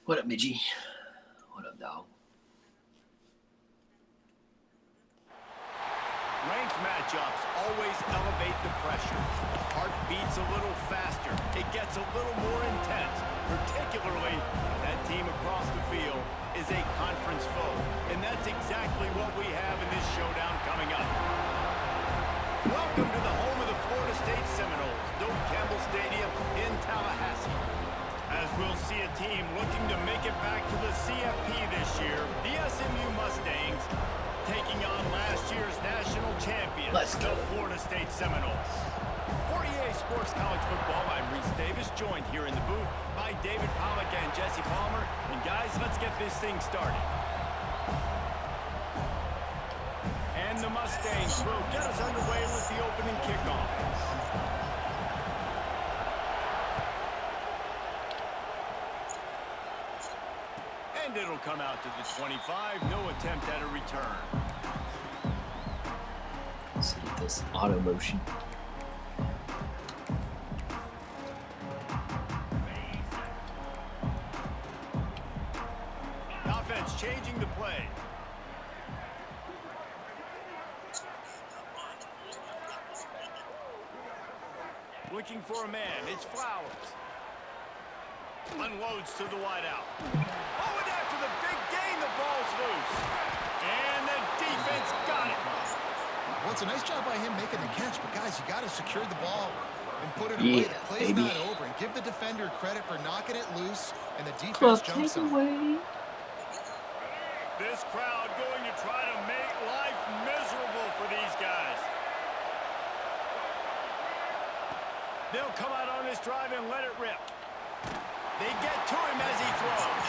What up, Midgie? What up, dog? Ranked matchups always elevate the pressure. The heart beats a little faster. It gets a little more intense, particularly if that team across the field is a conference foe. And that's exactly what we have in this showdown coming up. Welcome to the home of the Florida State Seminoles, Doak Campbell Stadium in Tallahassee. As we'll see a team looking to make it back to the CFP this year, the SMU Mustangs taking on last year's national champions, the Florida State Seminoles. For EA Sports College Football, I'm Reese Davis, joined here in the booth by David Pollack and Jesse Palmer. And guys, let's get this thing started. And the Mustangs will get us underway with the opening kickoff. And it'll come out to the 25. No attempt at a return. Let's hit this auto motion. Offense changing the play. Looking for a man. It's Flowers. Unloads to the wideout. Oh, and after the big gain, the ball's loose. And the defense got it. Well, it's a nice job by him making the catch, but guys, you got to secure the ball and put it away. The play's not over, and give the defender credit for knocking it loose, and the defense jumps on. This crowd going to try to make life miserable for these guys. They'll come out on this drive and let it rip. They get to him as he throws.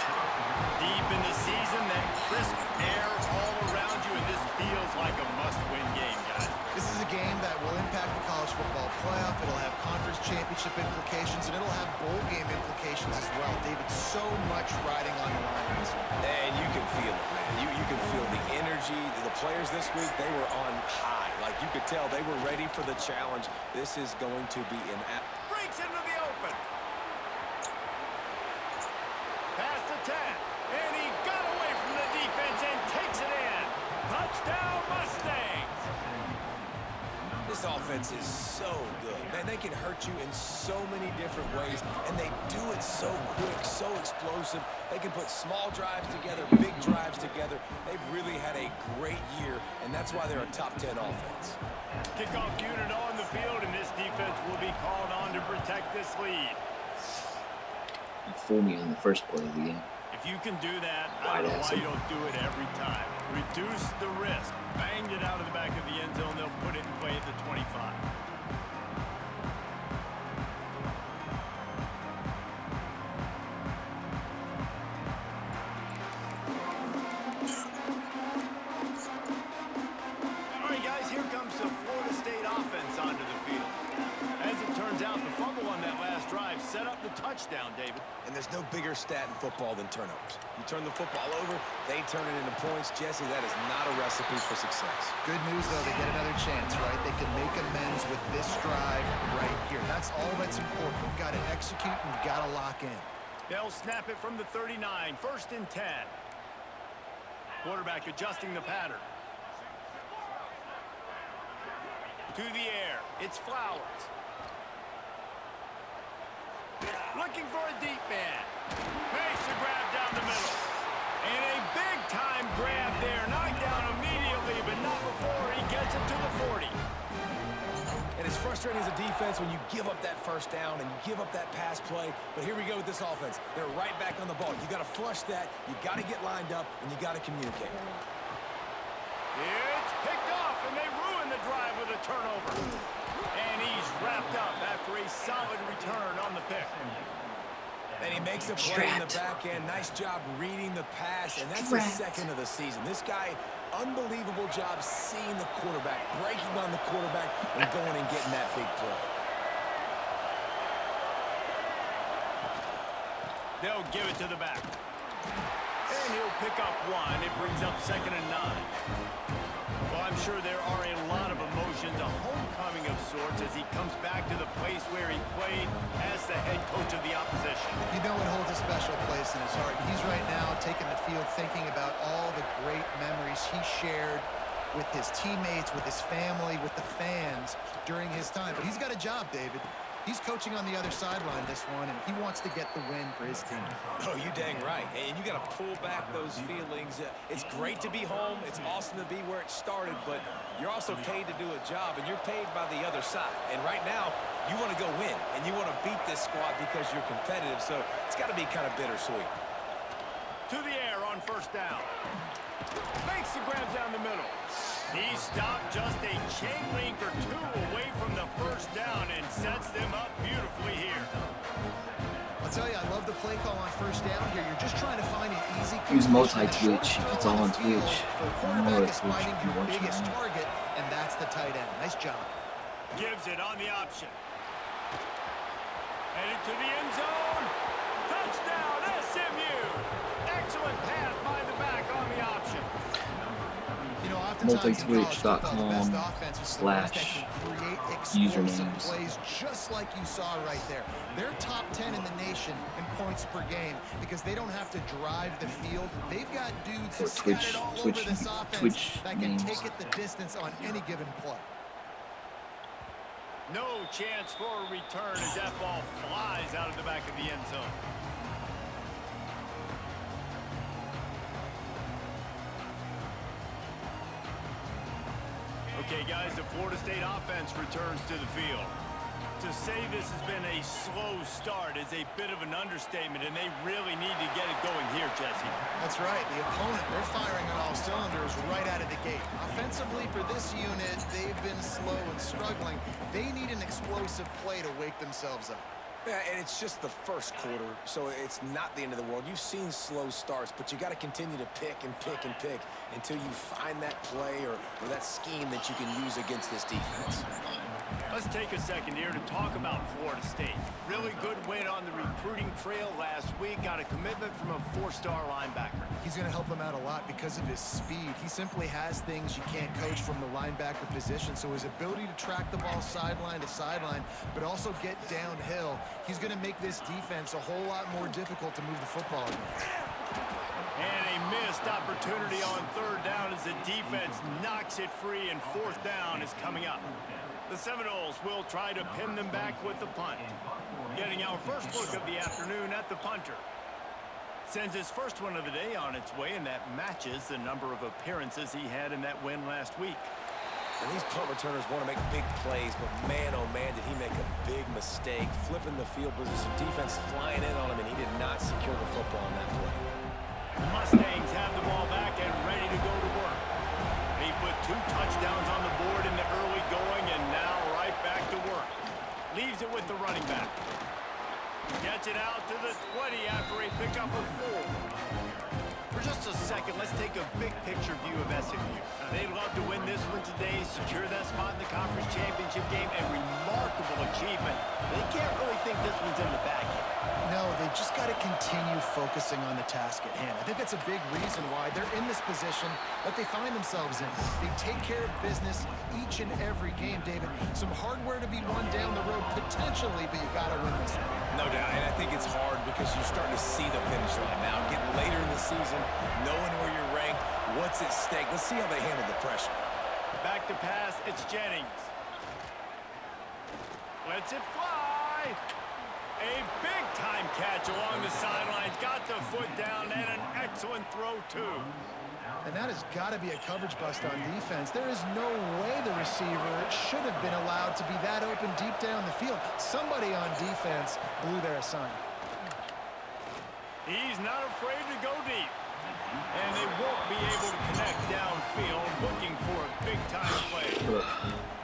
Deep in the season, that crisp air all around you, and this feels like a must-win game, guys. This is a game that will impact the college football playoff. It'll have conference championship implications, and it'll have bowl game implications as well. David, so much riding on the line in this one. And you can feel it, man. You can feel the energy. The players this week, they were on high. Like, you could tell they were ready for the challenge. This is going to be an... Breaks into the open. Pass to 10, and he got away from the defense and takes it in. Touchdown, Mustangs! This offense is so good. Man, they can hurt you in so many different ways, and they do it so quick, so explosive. They can put small drives together, big drives together. They've really had a great year, and that's why they're a top 10 offense. Kickoff unit on the field, and this defense will be called on to protect this lead. You fool me on the first play of the game. If you can do that, I don't know why you don't do it every time. Reduce the risk. Banged it out of the back of the end zone. They'll put it in play at the 25. All right, guys, here comes the Florida State offense onto the field. As it turns out, the fumble on that last drive set up the touchdown, David. And there's no bigger stat in football than turnovers. You turn the football over, they turn it into points. Jesse, that is not a recipe for success. Good news, though, they get another chance, right? They can make amends with this drive right here. That's all that's important. We've got to execute, and we've got to lock in. They'll snap it from the 39, 1st and 10. Quarterback adjusting the pattern. To the air, it's Flowers. Looking for a deep man. Makes the grab down the middle. And a big-time grab there. Knocked down immediately, but not before he gets it to the 40. And it's frustrating as a defense when you give up that first down and you give up that pass play. But here we go with this offense. They're right back on the ball. You got to flush that. You got to get lined up, and you got to communicate. It's picked off, and they ruin the drive with a turnover. And he's wrapped up after a solid return on the pick. And he makes a play in the back end. Nice job reading the pass, and that's the second of the season. This guy, unbelievable job seeing the quarterback, breaking on the quarterback, and going and getting that big play. They'll give it to the back. And he'll pick up one. It brings up 2nd and 9. Well, I'm sure there are a lot of emotions, a homecoming of sorts as he comes back to the place where he played as the head coach of the opposition. You know it holds a special place in his heart. He's right now taking the field thinking about all the great memories he shared with his teammates, with his family, with the fans during his time. But he's got a job, David. He's coaching on the other sideline this one, and he wants to get the win for his team. Oh, you dang right. And you got to pull back those feelings. It's great to be home. It's awesome to be where it started, but you're also paid to do a job, and you're paid by the other side. And right now, you want to go win, and you want to beat this squad because you're competitive, so it's got to be kind of bittersweet. To the air on first down. Makes the grab down the middle. He stopped just a chain link or two away from the first down and sets them up beautifully here. I'll tell you, I love the play call on first down here. You're just trying to find an easy Use multi-twitch if it's all on Twitch. The quarterback is finding your biggest target, and that's the tight end. Nice job. Gives it on the option. Headed to the end zone. Touchdown, SMU. Excellent pass by the back on the option. You know, oftentimes multitwitch.com/usernames. plays just like you saw right there. They're top 10 in the nation in points per game because they don't have to drive the field. They've got dudes scattered all over this offense that can take it the distance on any given play. No chance for a return as that ball flies out of the back of the end zone. Okay, guys, the Florida State offense returns to the field. To say this has been a slow start is a bit of an understatement, and they really need to get it going here, Jesse. That's right. The opponent, they're firing on all cylinders right out of the gate. Offensively, for this unit, they've been slow and struggling. They need an explosive play to wake themselves up. Yeah, and it's just the first quarter, so it's not the end of the world. You've seen slow starts, but you got to continue to pick and pick and pick until you find that play or that scheme that you can use against this defense. Let's take a second here to talk about Florida State. Really good win on the recruiting trail last week. Got a commitment from a four-star linebacker. He's going to help them out a lot because of his speed. He simply has things you can't coach from the linebacker position. So his ability to track the ball sideline to sideline, but also get downhill, he's going to make this defense a whole lot more difficult to move the football against. And a missed opportunity on third down as the defense knocks it free, and fourth down is coming up. The Seminoles will try to pin them back with the punt. Getting our first look of the afternoon at the punter. Sends his first one of the day on its way, and that matches the number of appearances he had in that win last week. And these punt returners want to make big plays, but man, oh man, did he make a big mistake. Flipping the field position, defense flying in on him, and he did not secure the football on that play. The Mustangs have the ball back and ready to go to work. They put 2 touchdowns on the board in the early going, and now right back to work. Leaves it with the running back. Gets it out to the 20 after a pickup of 4. For just a second, let's take a big picture view of SMU. Now, they'd love to win this one today, secure that spot in the conference championship game, a remarkable achievement. They can't really think this one's in the bag yet. No, they've just got to continue focusing on the task at hand. I think that's a big reason why they're in this position that they find themselves in. They take care of business each and every game, David. Some hardware to be won down the road potentially, but you got to win this one. No doubt, and I think it's hard because you're starting to see the finish line now. Getting later in the season, knowing where you're ranked, what's at stake. Let's see how they handle the pressure. Back to pass, it's Jennings. Lets it fly. A big-time catch along the sidelines. Got the foot down and an excellent throw, too. And that has got to be a coverage bust on defense. There is no way the receiver should have been allowed to be that open deep down the field. Somebody on defense blew their assignment. He's not afraid to go deep. And they won't be able to connect downfield, looking for a big-time play.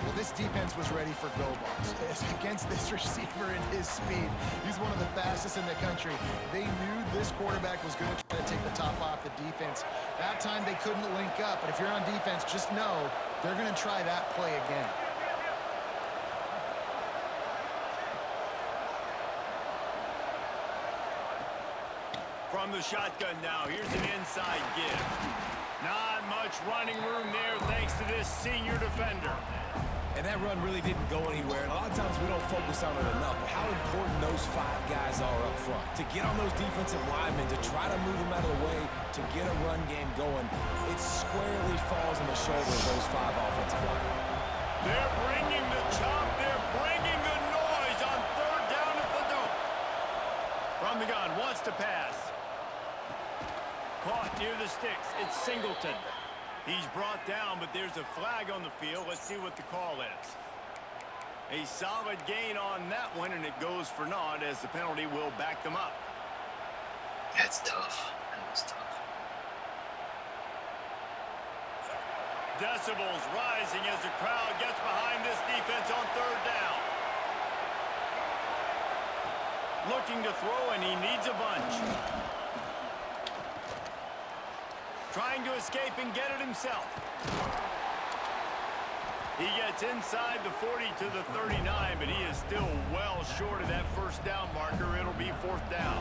Well, this defense was ready for go balls. Against this receiver and his speed, he's one of the fastest in the country. They knew this quarterback was going to try to take the top off the defense. That time they couldn't link up, but if you're on defense, just know they're going to try that play again. From the shotgun now, here's an inside give. Not much running room there thanks to this senior defender. And that run really didn't go anywhere. And a lot of times we don't focus on it enough. How important those 5 guys are up front. To get on those defensive linemen, to try to move them out of the way, to get a run game going, it squarely falls on the shoulder of those 5 offensive linemen. They're bringing the chop. They're bringing the noise on 3rd down at the dope. From the gun, wants to pass. Caught near the sticks. It's Singleton. He's brought down, but there's a flag on the field. Let's see what the call is. A solid gain on that one, and it goes for naught as the penalty will back them up. That's tough. That was tough. Decibels rising as the crowd gets behind this defense on 3rd down. Looking to throw, and he needs a bunch. Trying to escape and get it himself. He gets inside the 40 to the 39, but he is still well short of that 1st down marker. It'll be 4th down.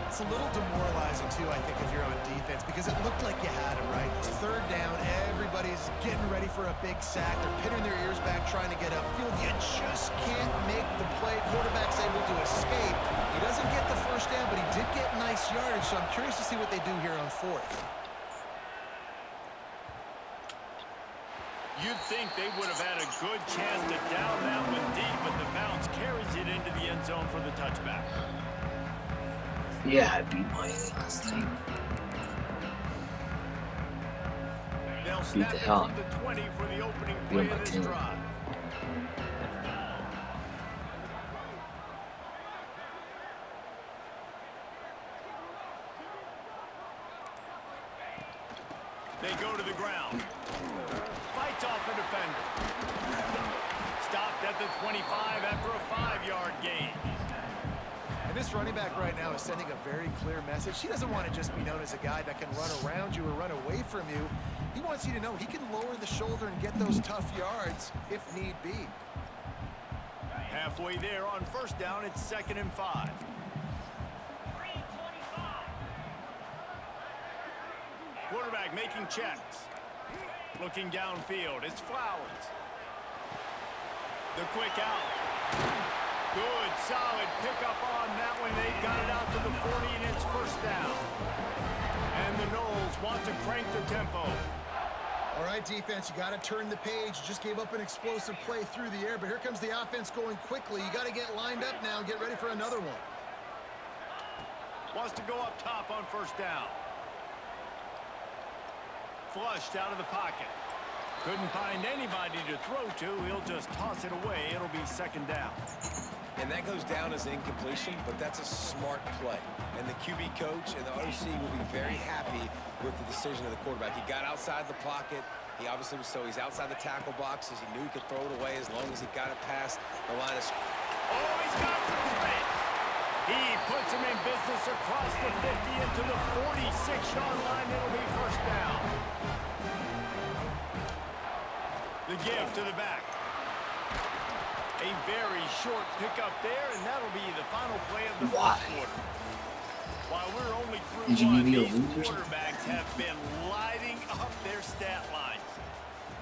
It's a little demoralizing, too, I think, if you're on defense, because it looked like you had him, right? It's 3rd down. Everybody's getting ready for a big sack. They're pinning their ears back, trying to get upfield. You just can't make the play. Quarterback's able to escape. He doesn't get the 1st down, but he did get nice yardage, so I'm curious to see what they do here on 4th. You'd think they would have had a good chance to down that one deep, but the bounce carries it into the end zone for the touchback. Yeah, I beat my last team. They'll Beat snap the it hell from the 20 for the opening Beat play my of this team. drive. They go to the ground. Fights off a defender. Stopped at the 25 after a 5-yard gain. And this running back right now is sending a very clear message. He doesn't want to just be known as a guy that can run around you or run away from you. He wants you to know he can lower the shoulder and get those tough yards if need be. Halfway there on 1st down, it's 2nd and 5. Quarterback making checks. Looking downfield, it's Flowers. The quick out. Good, solid pickup on that one. They've got it out to the 40, and it's 1st down. And the Noles want to crank the tempo. All right, defense, you got to turn the page. You just gave up an explosive play through the air, but here comes the offense going quickly. You got to get lined up now and get ready for another one. Wants to go up top on 1st down. Flushed out of the pocket. Couldn't find anybody to throw to. He'll just toss it away. It'll be 2nd down. And that goes down as incompletion, but that's a smart play. And the QB coach and the R2C will be very happy with the decision of the quarterback. He got outside the pocket. He obviously was he's outside the tackle boxes. He knew he could throw it away as long as he got it past the line of scrimmage. Oh, he's got some space. He puts him in business across the 50 into the 46-yard line. It'll be 1st down. The give to the back. A very short pickup there, and that'll be the final play of the 1st quarter. While we're only through one, these quarterbacks have been lighting up their stat lines.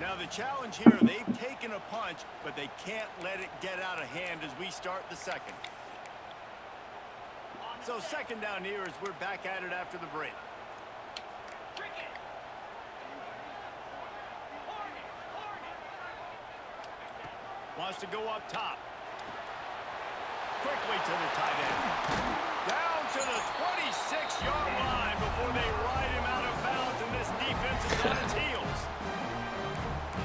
Now the challenge here, they've taken a punch, but they can't let it get out of hand as we start the 2nd. So 2nd down here as we're back at it after the break. Wants to go up top. Quickly to the tight end. Down to the 26-yard line before they ride him out of bounds, and this defense is on its heels.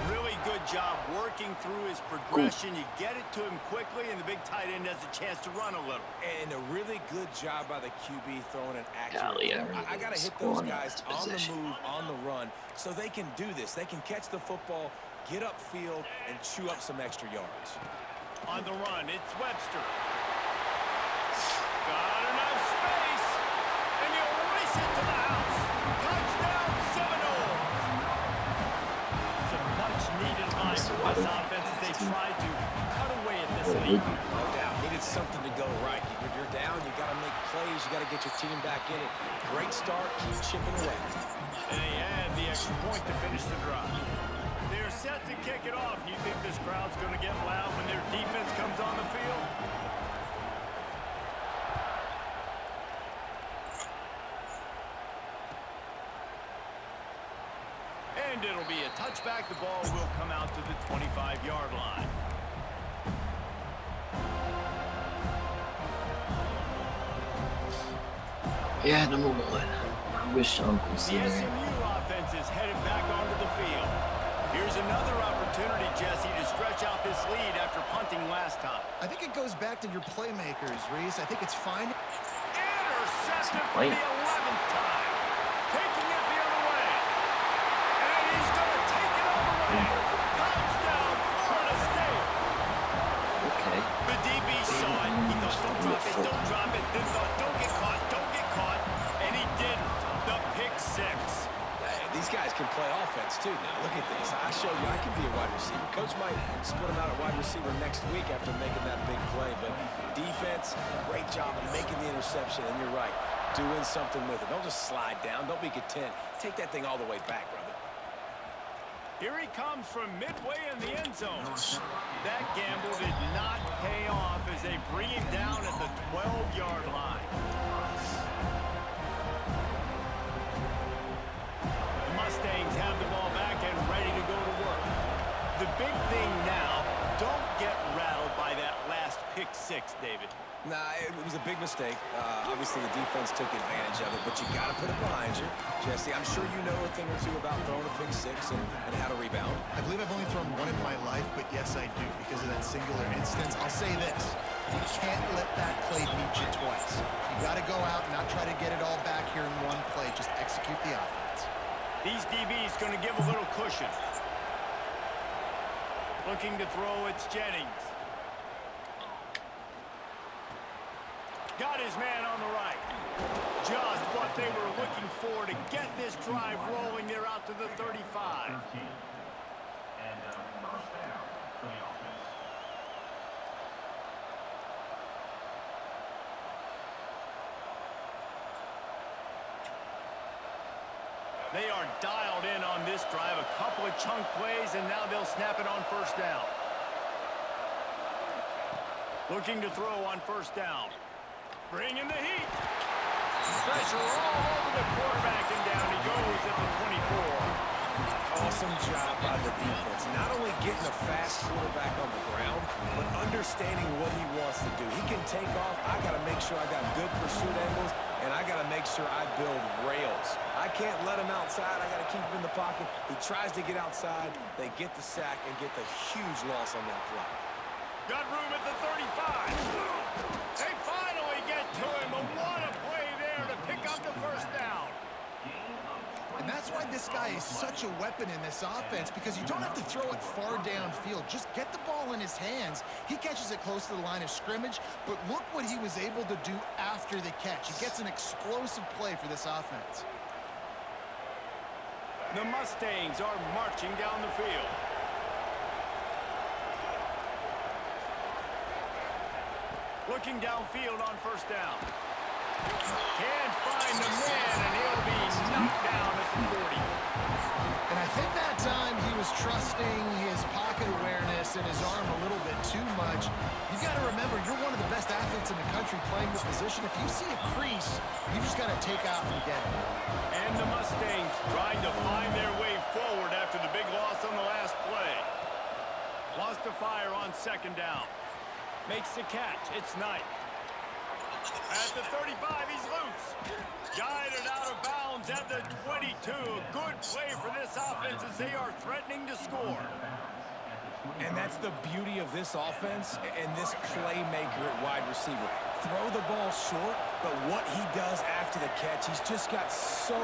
Really good job working through his progression. You get it to him quickly, and the big tight end has a chance to run a little. And a really good job by the QB throwing an accurate. I got to hit those guys on the move, on the run, so they can do this. They can catch the football, get upfield, and chew up some extra yards. On the run, it's Webster. Got enough space, and he'll race it to the house. Touchdown, Seminoles. It's a much-needed line for this offense as they try to cut away at this lead. No doubt. Needed needs something to go right. You're down, you got to make plays, you got to get your team back in it. Great start, keep chipping away. And they add the extra point to finish the drive. They're set to kick it off. You think this crowd's going to get loud when their defense comes on the field? And it'll be a touchback. The ball will come out to the 25-yard line. Yeah, number one. I wish Uncle was The there. SMU offense is headed back onto the field. Here's another opportunity, Jesse, to stretch out this lead after punting last time. I think it goes back to your playmakers, Reese. I think it's fine. Intercepted for the 11th time. Taking it the other way. And he's going to take it all the way. Touchdown, Florida State. Okay. The DB saw it. He thought, don't drop it, don't drop it. Then thought, don't get caught, don't get caught. And he didn't. The pick six. Hey, these guys can play offense, too. Now, look at this. I showed you I can be a wide receiver. Coach might split him out at wide receiver next week after making that big play. But defense, great job of making the interception. And you're right, doing something with it. Don't just slide down. Don't be content. Take that thing all the way back, brother. Here he comes from midway in the end zone. That gamble did not pay off as they bring him down at the 12-yard line. The Mustangs have the ball back and ready to go to work. The big thing now, don't get rattled by that last pick six, David. Nah, it was a big mistake. Obviously, the defense took advantage of it, but you got to put it behind you. Jesse, I'm sure you know a thing or two about throwing a pick six and how to rebound. I believe I've only thrown one in my life, but yes, I do because of that singular instance. I'll say this. You can't let that play beat you twice. You got to go out and not try to get it all back here in one play. Just execute the offense. These DBs going to give a little cushion. Looking to throw, it's Jennings. Got his man on the right. Just what they were looking for to get this drive rolling. They're out to the 35. They are dialed in on this drive. A couple of chunk plays, and now they'll snap it on first down. Looking to throw on first down. Bring in the heat. Pressure all over the quarterback, and down he goes at the 24. Awesome job by the defense. Not only getting a fast quarterback on the ground, but understanding what he wants to do. He can take off. I got to make sure I got good pursuit angles, and I got to make sure I build rails. I can't let him outside. I got to keep him in the pocket. He tries to get outside. They get the sack and get the huge loss on that play. Got room at the 35. They finally get to him. But what a play there to pick up the first down. And that's why this guy is such a weapon in this offense, because you don't have to throw it far downfield. Just get the ball in his hands. He catches it close to the line of scrimmage, but look what he was able to do after the catch. He gets an explosive play for this offense. The Mustangs are marching down the field. Looking downfield on first down. Can't find the man, and he'll be knocked down at the 40. And I think that time he was trusting his pocket awareness and his arm a little bit too much. You've got to remember, you're one of the best athletes in the country playing the position. If you see a crease, you just got to take off and get it. And the Mustangs trying to find their way forward after the big loss on the last play. Wants to fire on second down. Makes the catch. It's Knight. At the 35, he's loose. Guided out of bounds at the 22. Good play for this offense as they are threatening to score. And that's the beauty of this offense and this playmaker at wide receiver. Throw the ball short, but what he does after the catch, he's just got so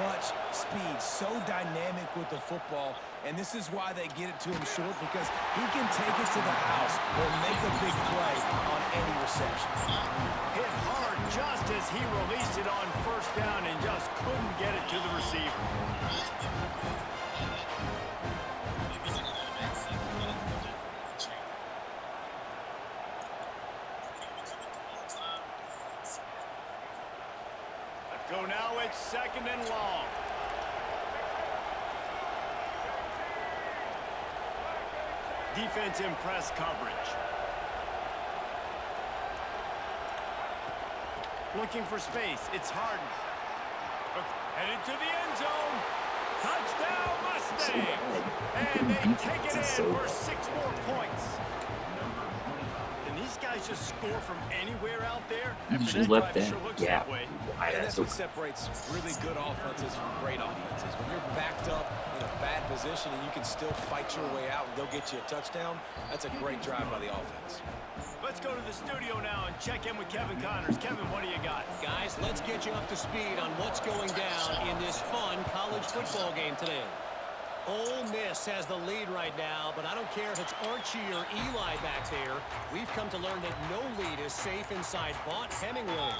much speed, so dynamic with the football. And this is why they get it to him short, because he can take it to the house or make a big play on any reception. Hit hard just as he released it on first down and just couldn't get it to the receiver. second and long. Defense in press coverage. Looking for space. It's Harden. Headed to the end zone. Touchdown, Mustang! And they take it in for 6 more points. And these guys just score from anywhere out there. You just left that. Yeah. And that's what separates really good offenses from great offenses. When you're backed up in a bad position and you can still fight your way out and they'll get you a touchdown, that's a great drive by the offense. Let's go to the studio now and check in with Kevin Connors. Kevin, what do you got? Guys, let's get you up to speed on what's going down in this fun college football game today. Ole Miss has the lead right now, but I don't care if it's Archie or Eli back there. We've come to learn that no lead is safe inside Vaught Hemingway.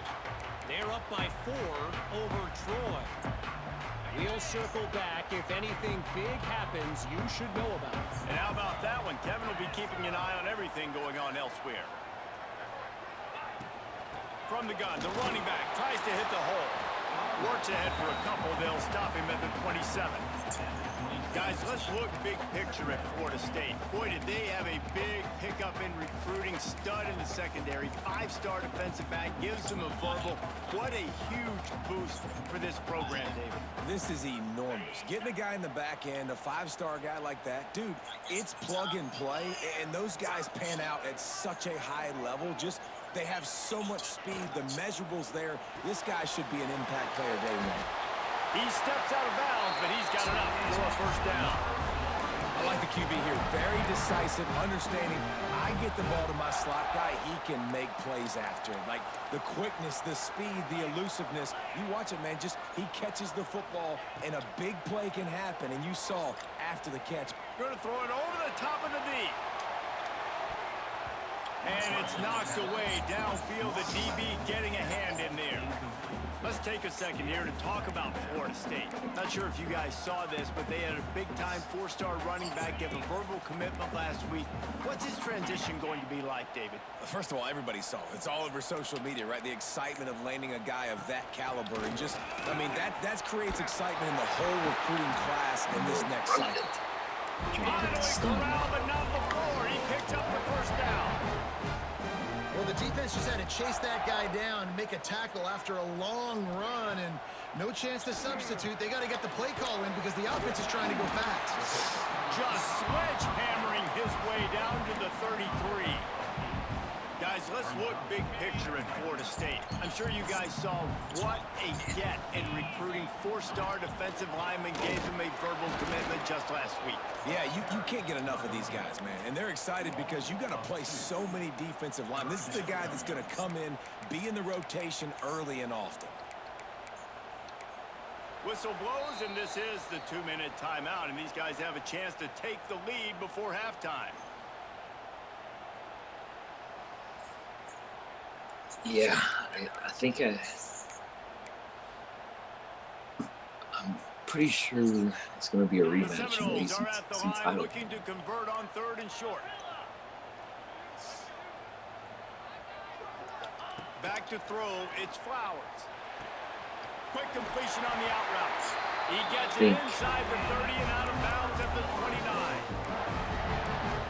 They're up by 4 over Troy. We'll circle back. If anything big happens, you should know about it. And how about that one? Kevin will be keeping an eye on everything going on elsewhere. From the gun, the running back tries to hit the hole. Works ahead for a couple. They'll stop him at the 27. Guys, let's look big picture at Florida State. Boy, did they have a big pickup in recruiting. Stud in the secondary. 5-star defensive back. Gives them a verbal. What a huge boost for this program, David. This is enormous. Getting a guy in the back end, a 5-star guy like that, dude, it's plug and play, and those guys pan out at such a high level. Just, they have so much speed. The measurables there. This guy should be an impact player day one. He steps out of bounds, but he's got enough for a first down. I like the QB here. Very decisive, understanding. I get the ball to my slot guy. He can make plays after it. Like the quickness, the speed, the elusiveness. You watch it, man. Just he catches the football, and a big play can happen. And you saw after the catch. Going to throw it over the top of the knee. And it's knocked away downfield. The DB getting a hand in there. Let's take a second here to talk about Florida State. Not sure if you guys saw this, but they had a big-time 4-star running back give a verbal commitment last week. What's his transition going to be like, David? First of all, everybody saw it. It's all over social media, right? The excitement of landing a guy of that caliber. And just, I mean, that creates excitement in the whole recruiting class in this next cycle. Finally corralled, but not before. He picked up the first down. Well, the defense just had to chase that guy down, make a tackle after a long run, and no chance to substitute. They got to get the play call in because the offense is trying to go fast. Just sledgehammering his way down to the 33. Guys, let's look big picture at Florida State. I'm sure you guys saw what a get in recruiting. 4-star defensive lineman gave them a verbal commitment just last week. Yeah, you can't get enough of these guys, man. And they're excited because you got to play so many defensive linemen. This is the guy that's going to come in, be in the rotation early and often. Whistle blows, and this is the 2-minute timeout, and these guys have a chance to take the lead before halftime. Yeah, I think I'm pretty sure it's going to be a rematch. The Seminoles are at the line looking to convert on 3rd and short. Back to throw, it's Flowers. Quick completion on the out route. He gets it inside the 30 and out of bounds at the 29.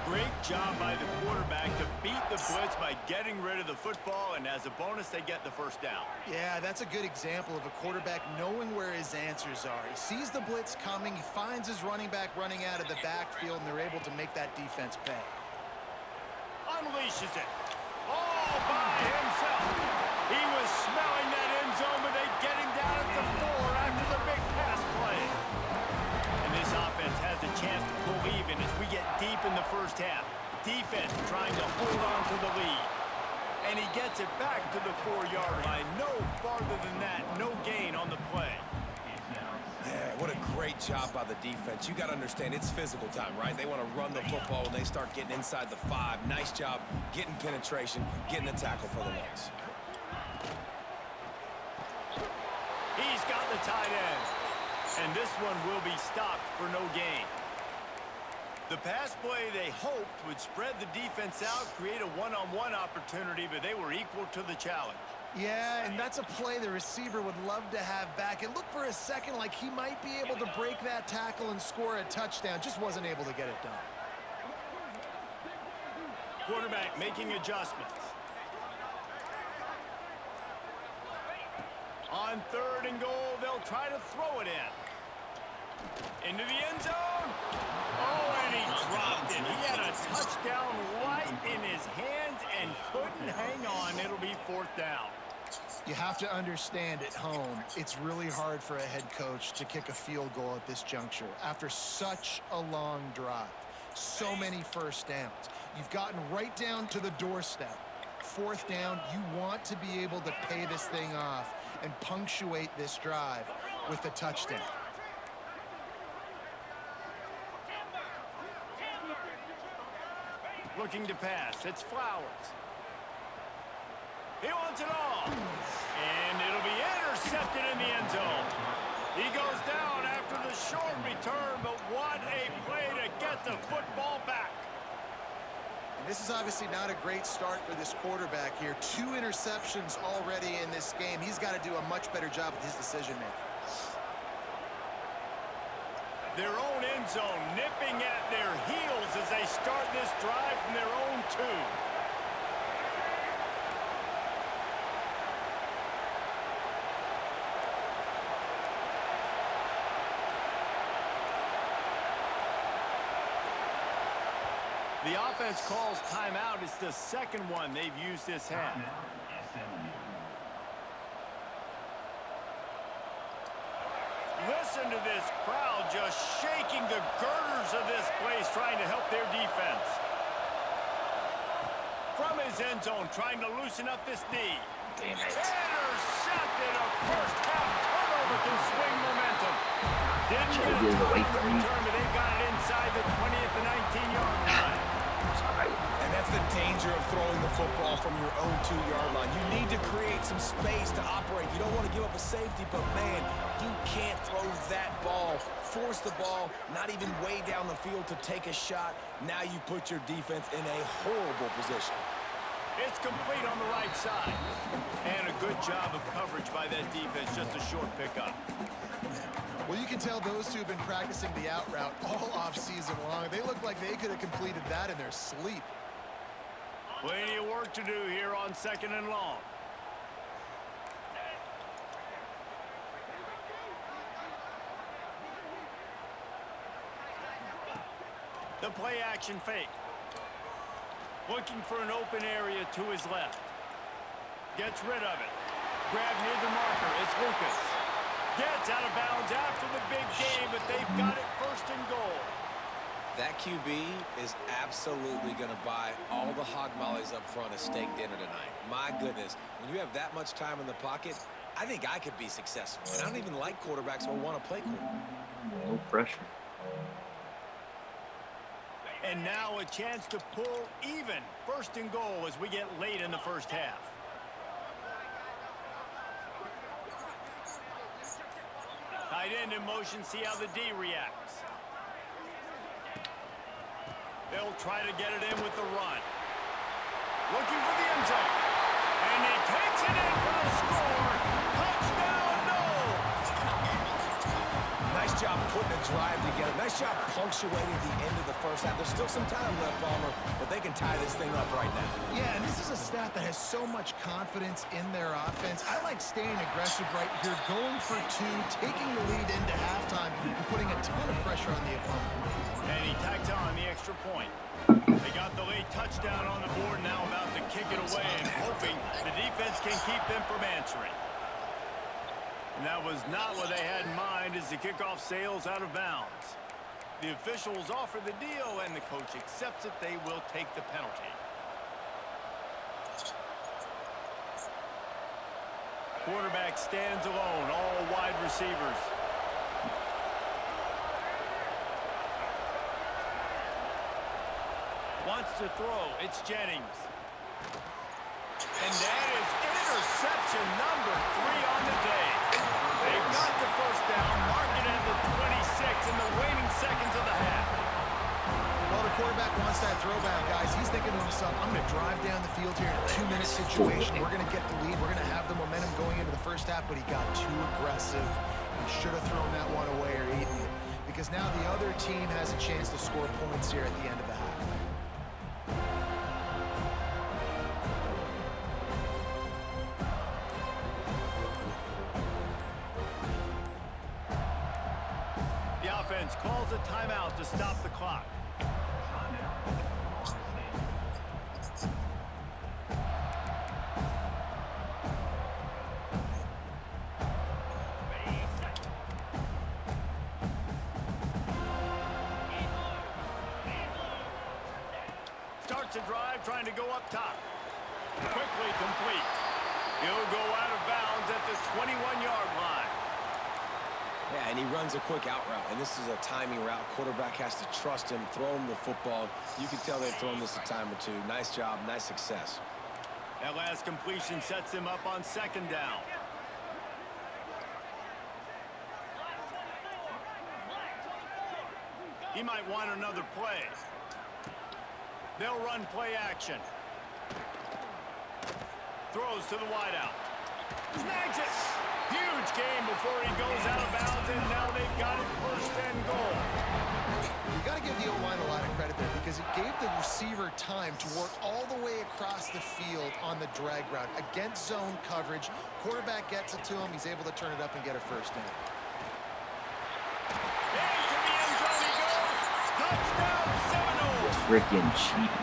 Great job by the quarterback to beat the blitz by getting rid of the football, and as a bonus, they get the first down. Yeah, that's a good example of a quarterback knowing where his answers are. He sees the blitz coming, he finds his running back running out of the backfield, and they're able to make that defense pay. Unleashes it. All by himself. He was smelling that end zone, but they get him down at the 4 after the big pass play. And this offense has a chance to pull even as we get deep in the first half. Defense trying to hold on to the lead. And he gets it back to the 4-yard line. No farther than that. No gain on the play. Yeah, what a great job by the defense. You got to understand, it's physical time, right? They want to run the football when they start getting inside the 5. Nice job getting penetration, getting the tackle for the loss. He's got the tight end. And this one will be stopped for no gain. The pass play they hoped would spread the defense out, create a one-on-one opportunity, but they were equal to the challenge. Yeah, and that's a play the receiver would love to have back. It looked for a second like he might be able to break that tackle and score a touchdown. Just wasn't able to get it done. Quarterback making adjustments. On 3rd and goal, they'll try to throw it in. Into the end zone. Oh, and he dropped it. He had a touchdown right in his hands and couldn't hang on. It'll be 4th down. You have to understand at home, it's really hard for a head coach to kick a field goal at this juncture after such a long drive. So many first downs. You've gotten right down to the doorstep. 4th down, you want to be able to pay this thing off and punctuate this drive with a touchdown. Looking to pass. It's Flowers. He wants it all. And it'll be intercepted in the end zone. He goes down after the short return, but what a play to get the football back. And this is obviously not a great start for this quarterback here. 2 interceptions already in this game. He's got to do a much better job with his decision-making. Their own end zone nipping at their heels as they start this drive from their own 2. The offense calls timeout. It's the 2nd one they've used this half. Listen to this crowd just shaking the girders of this place, trying to help their defense. From his end zone, trying to loosen up this D. Damn it. Intercepted. A first half turnover can swing momentum. Didn't get a return, but they've got it inside the 20 at the 19-yard line. And that's the danger of throwing the football from your own 2-yard line. You need to create some space to operate. You don't want to give up a safety, but man, you can't throw that ball, force the ball, not even way down the field to take a shot. Now you put your defense in a horrible position. It's complete on the right side. And a good job of coverage by that defense, just a short pickup. Well, you can tell those two have been practicing the out route all off-season long. They look like they could have completed that in their sleep. Plenty of work to do here on 2nd and long. The play action fake. Looking for an open area to his left. Gets rid of it. Grabbed near the marker. It's Lucas. Gets out of bounds after the big game, but they've got it 1st and goal. That QB is absolutely going to buy all the hog mollies up front a steak dinner tonight. My goodness, when you have that much time in the pocket, I think I could be successful. And I don't even like quarterbacks who want to play quarterback. No pressure. And now a chance to pull even. 1st and goal as we get late in the first half. Tight end in motion, see how the D reacts. They'll try to get it in with the run. Looking for the end zone. And he takes it in for the score. Touchdown, no! Nice job putting a drive together. Nice job punctuating the end of the first half. There's still some time left, Palmer, but they can tie this thing up right now. Yeah, and this is a staff that has so much confidence in their offense. I like staying aggressive right here, going for 2, taking the lead into halftime, and putting a ton of pressure on the opponent. And he tacked on the extra point. They got the late touchdown on the board, now about to kick it away and hoping the defense can keep them from answering. And that was not what they had in mind as the kickoff sails out of bounds. The officials offer the deal, and the coach accepts it. They will take the penalty. Quarterback stands alone, all wide receivers. Wants to throw. It's Jennings. And that is interception number 3 on the day. They've got the first down, mark it at the 26 in the waning seconds of the half. Well, the quarterback wants that throwback, guys. He's thinking thinking to himself, I'm going to drive down the field here in a 2-minute situation. We're going to get the lead. We're going to have the momentum going into the first half, but he got too aggressive. He should have thrown that one away or eaten it, because now the other team has a chance to score points here at the end of the half. The offense calls a timeout to stop the clock. Starts a drive trying to go up top. Quickly complete. He'll go out of bounds at the 21-yard line. Yeah, and he runs a quick out route, and this is a timing route. Quarterback has to trust him, throw him the football. You can tell they've thrown this a time or two. Nice job, nice success. That last completion sets him up on second down. He might want another play. They'll run play action. Throws to the wideout. Snags it. Huge game before he goes out of bounds, and now they've got it first and goal. You got to give the O-line a lot of credit there, because it gave the receiver time to work all the way across the field on the drag route against zone coverage. Quarterback gets it to him. He's able to turn it up and get a first down. Into the end zone he goes. Touchdown Seminoles. Freaking cheating.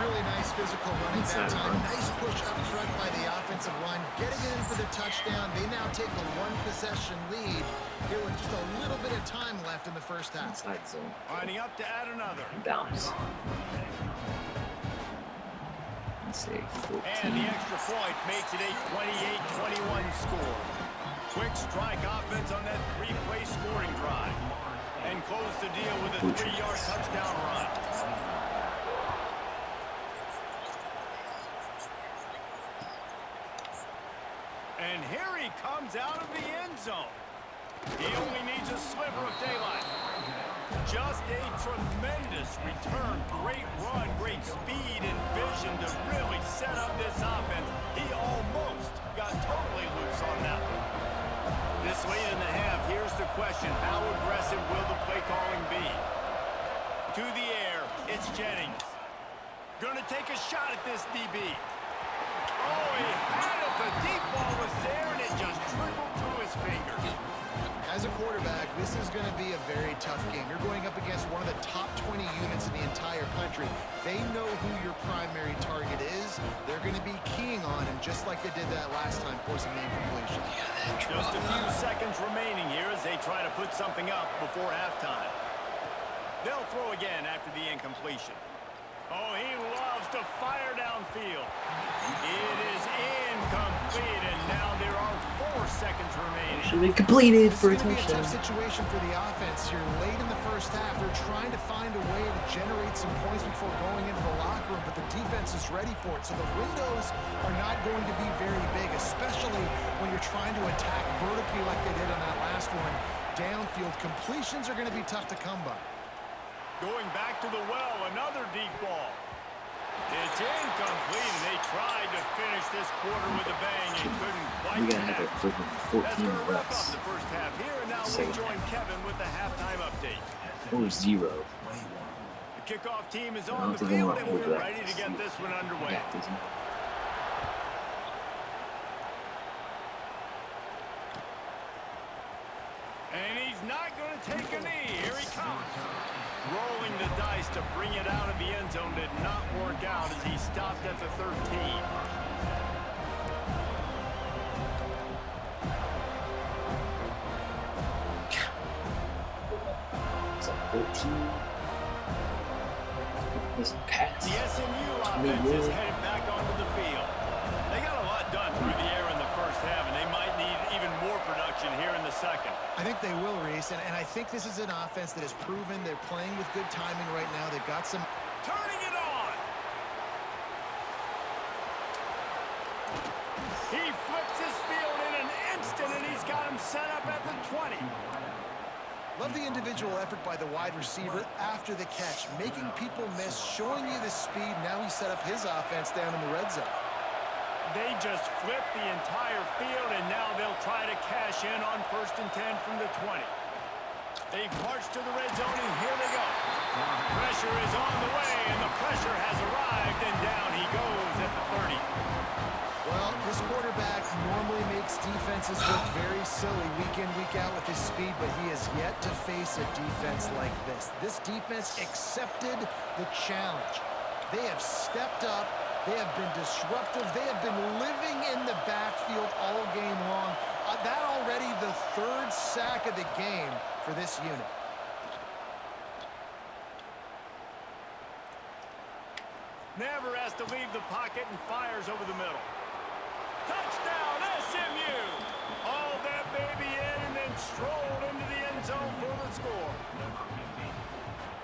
Really nice physical running that time. Nice push up front by the offensive line, getting it in for the touchdown. They now take a 1-possession lead here with just a little bit of time left in the first half. Inside zone. Lining up to add another. Bounce. Let's say 14. And the extra point makes it a 28-21 score. Quick strike offense on that 3-play scoring drive. And close the deal with a 3-yard touchdown run. And here he comes out of the end zone. He only needs a sliver of daylight. Just a tremendous return. Great run, great speed and vision to really set up this offense. He almost got totally loose on that one. This late in the half, here's the question. How aggressive will the play calling be? To the air, it's Jennings. Gonna take a shot at this DB. Oh, he had it. The deep ball was there, and it just trickled through his fingers. As a quarterback, this is going to be a very tough game. You're going up against one of the top 20 units in the entire country. They know who your primary target is. They're going to be keying on him, just like they did that last time, forcing the incompletion. Just a few seconds remaining here as they try to put something up before halftime. They'll throw again after the incompletion. Oh, he loves to fire downfield. It is incomplete, and now there are 4 seconds remaining. Should be completed for a It's going to be a touchdown. tough situation for the offense here. Late in the first half, they're trying to find a way to generate some points before going into the locker room, but the defense is ready for it. So the windows are not going to be very big, especially when you're trying to attack vertically like they did on that last one. Downfield completions are going to be tough to come by. Going back to the well, another deep ball. It's incomplete, and they tried to finish this quarter with a bang and couldn't quite We gotta have connect. a freaking That's 14 going to wrap up reps. the first half here, and now we'll Second join half. Kevin with the halftime update. Or 0. The kickoff team is I on don't the think I'm field, gonna and hold we're back ready to this get year. this one underway. Baptism. And he's not going to take a knee. Here he comes. Rolling the dice to bring it out of the end zone did not work out as he stopped at the 13. It's like 14. This pass. The SMU offense is headed back onto the field. They got a lot done through the air in the first half, and they might need even more production here in the second. I think they will, Reese, and I think this is an offense that has proven they're playing with good timing right now. They've got some... Turning it on. He flips his field in an instant, and he's got him set up at the 20. Love the individual effort by the wide receiver after the catch, making people miss, showing you the speed. Now he set up his offense down in the red zone. They just flipped the entire field, and now they'll try to cash in on 1st and 10 from the 20. They've marched to the red zone, and here they go. Pressure is on the way, and the pressure has arrived, and down he goes at the 30. Well, this quarterback normally makes defenses look very silly week in, week out with his speed, but he has yet to face a defense like this. This defense accepted the challenge. They have stepped up. They have been disruptive. They have been living in the backfield all game long. That already the 3rd sack of the game for this unit. Never has to leave the pocket and fires over the middle. Touchdown, SMU! All that baby in and then strolled into the end zone for the score.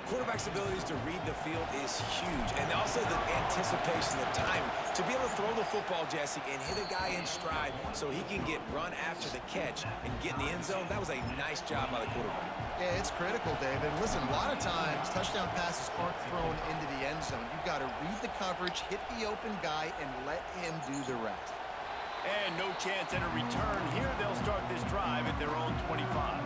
Quarterback's abilities to read the field is huge, and also the anticipation, the time to be able to throw the football, Jesse, and hit a guy in stride so he can get run after the catch and get in the end zone. That was a nice job by the quarterback. Yeah, it's critical, Dave. And listen, a lot of times touchdown passes aren't thrown into the end zone. You've got to read the coverage, hit the open guy, and let him do the rest. And no chance at a return here. They'll start this drive at their own 25.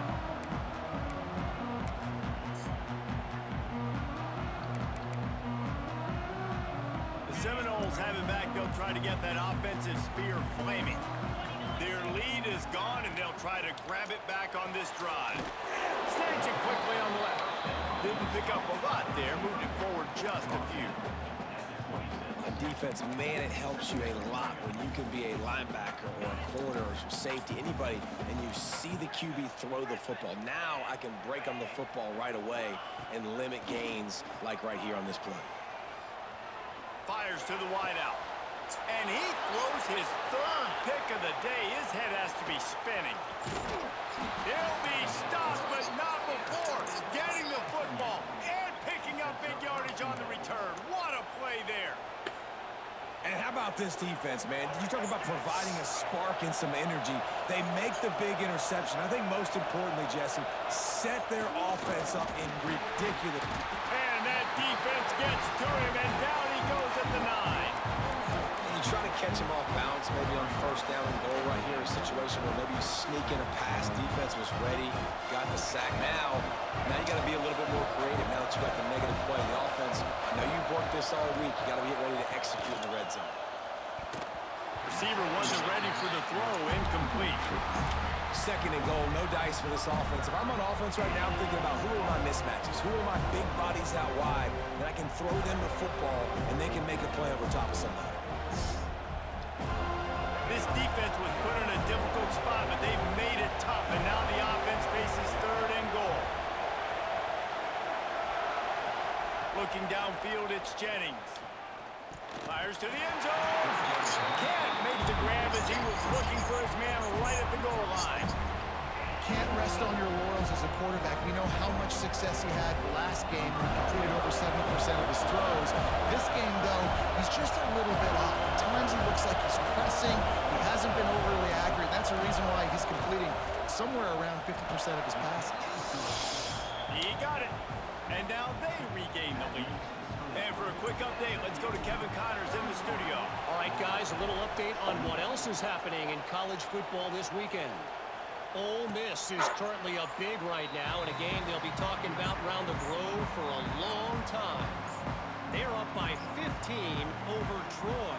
Seminoles have it back. They'll try to get that offensive spear flaming. Their lead is gone, and they'll try to grab it back on this drive. Snatch it quickly on the left. Didn't pick up a lot there. Moved it forward just a few. On defense, man, it helps you a lot when you can be a linebacker or a corner or safety, anybody, and you see the QB throw the football. Now I can break on the football right away and limit gains like right here on this play. Fires to the wideout. And he throws his 3rd pick of the day. His head has to be spinning. He'll be stopped, but not before getting the football and picking up big yardage on the return. What a play there. And how about this defense, man? You talk about providing a spark and some energy. They make the big interception. I think most importantly, Jesse, set their offense up in ridiculous. And that defense gets to him, and down he goes at the 9. And you try to catch him off balance, maybe on 1st down and goal right here, a situation where maybe you sneak in a pass. Defense was ready, got the sack. Now you got to be a little bit more creative now that you got the negative play. The offense, I know you've worked this all week. You got to get ready to execute in the red zone. Receiver wasn't ready for the throw, incomplete. 2nd and goal, no dice for this offense. If I'm on offense right now, I'm thinking about who are my mismatches, who are my big bodies out wide, and I can throw them the football, and they can make a play over top of somebody. This defense was put in a difficult spot, but they've made it tough, and now the offense faces 3rd and goal. Looking downfield, it's Jennings. Fires to the end zone. Can't make the grab as he was looking for his man right at the goal line. Can't rest on your laurels as a quarterback. We know how much success he had last game when he completed over 70% of his throws. This game, though, he's just a little bit off. At times he looks like he's pressing. He hasn't been overly accurate. That's the reason why he's completing somewhere around 50% of his passes. He got it. And now they regain the lead. And for a quick update, let's go to Kevin Connors in the studio. All right, guys, a little update on what else is happening in college football this weekend. Ole Miss is currently up big right now in a game they'll be talking about around the Grove for a long time. They're up by 15 over Troy.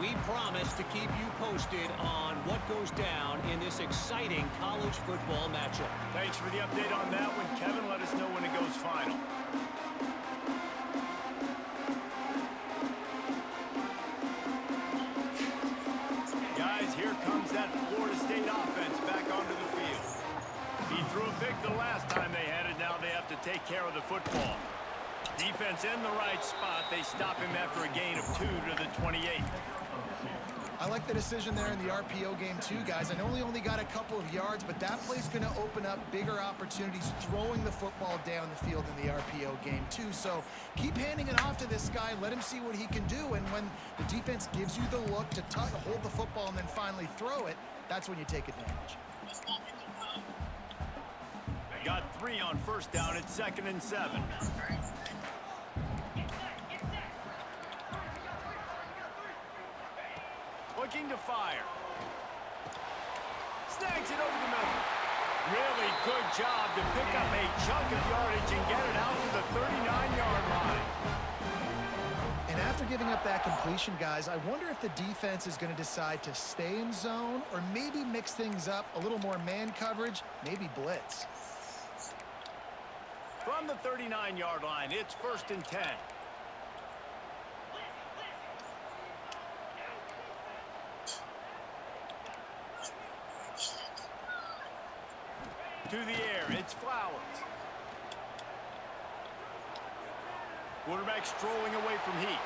We promise to keep you posted on what goes down in this exciting college football matchup. Thanks for the update on that one, Kevin. Let us know when it goes final. Guys, here comes that Florida State offense back onto the field. He threw a pick the last time they had it. Now they have to take care of the football. Defense in the right spot. They stop him after a gain of 2 to the 28. I like the decision there in the RPO game too, guys. I know he only got a couple of yards, but that play's going to open up bigger opportunities throwing the football down the field in the RPO game too. So keep handing it off to this guy. Let him see what he can do. And when the defense gives you the look to hold the football and then finally throw it, that's when you take advantage. Got 3 on first down at 2nd and 7. Looking to fire. Snags it over the middle. Really good job to pick up a chunk of yardage and get it out to the 39-yard line. And after giving up that completion, guys, I wonder if the defense is going to decide to stay in zone or maybe mix things up, a little more man coverage, maybe blitz. From the 39-yard line, it's 1st and 10. To the air, it's Flowers. Quarterback strolling away from Heat.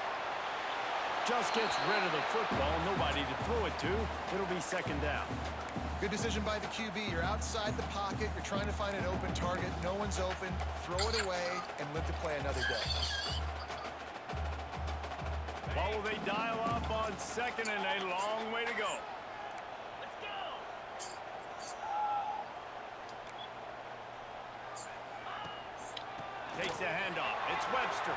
Just gets rid of the football. Nobody to throw it to. It'll be 2nd down. Good decision by the QB. You're outside the pocket. You're trying to find an open target. No one's open. Throw it away and live to play another day. What will they dial up on 2nd and a long way to go? Takes the handoff. It's Webster.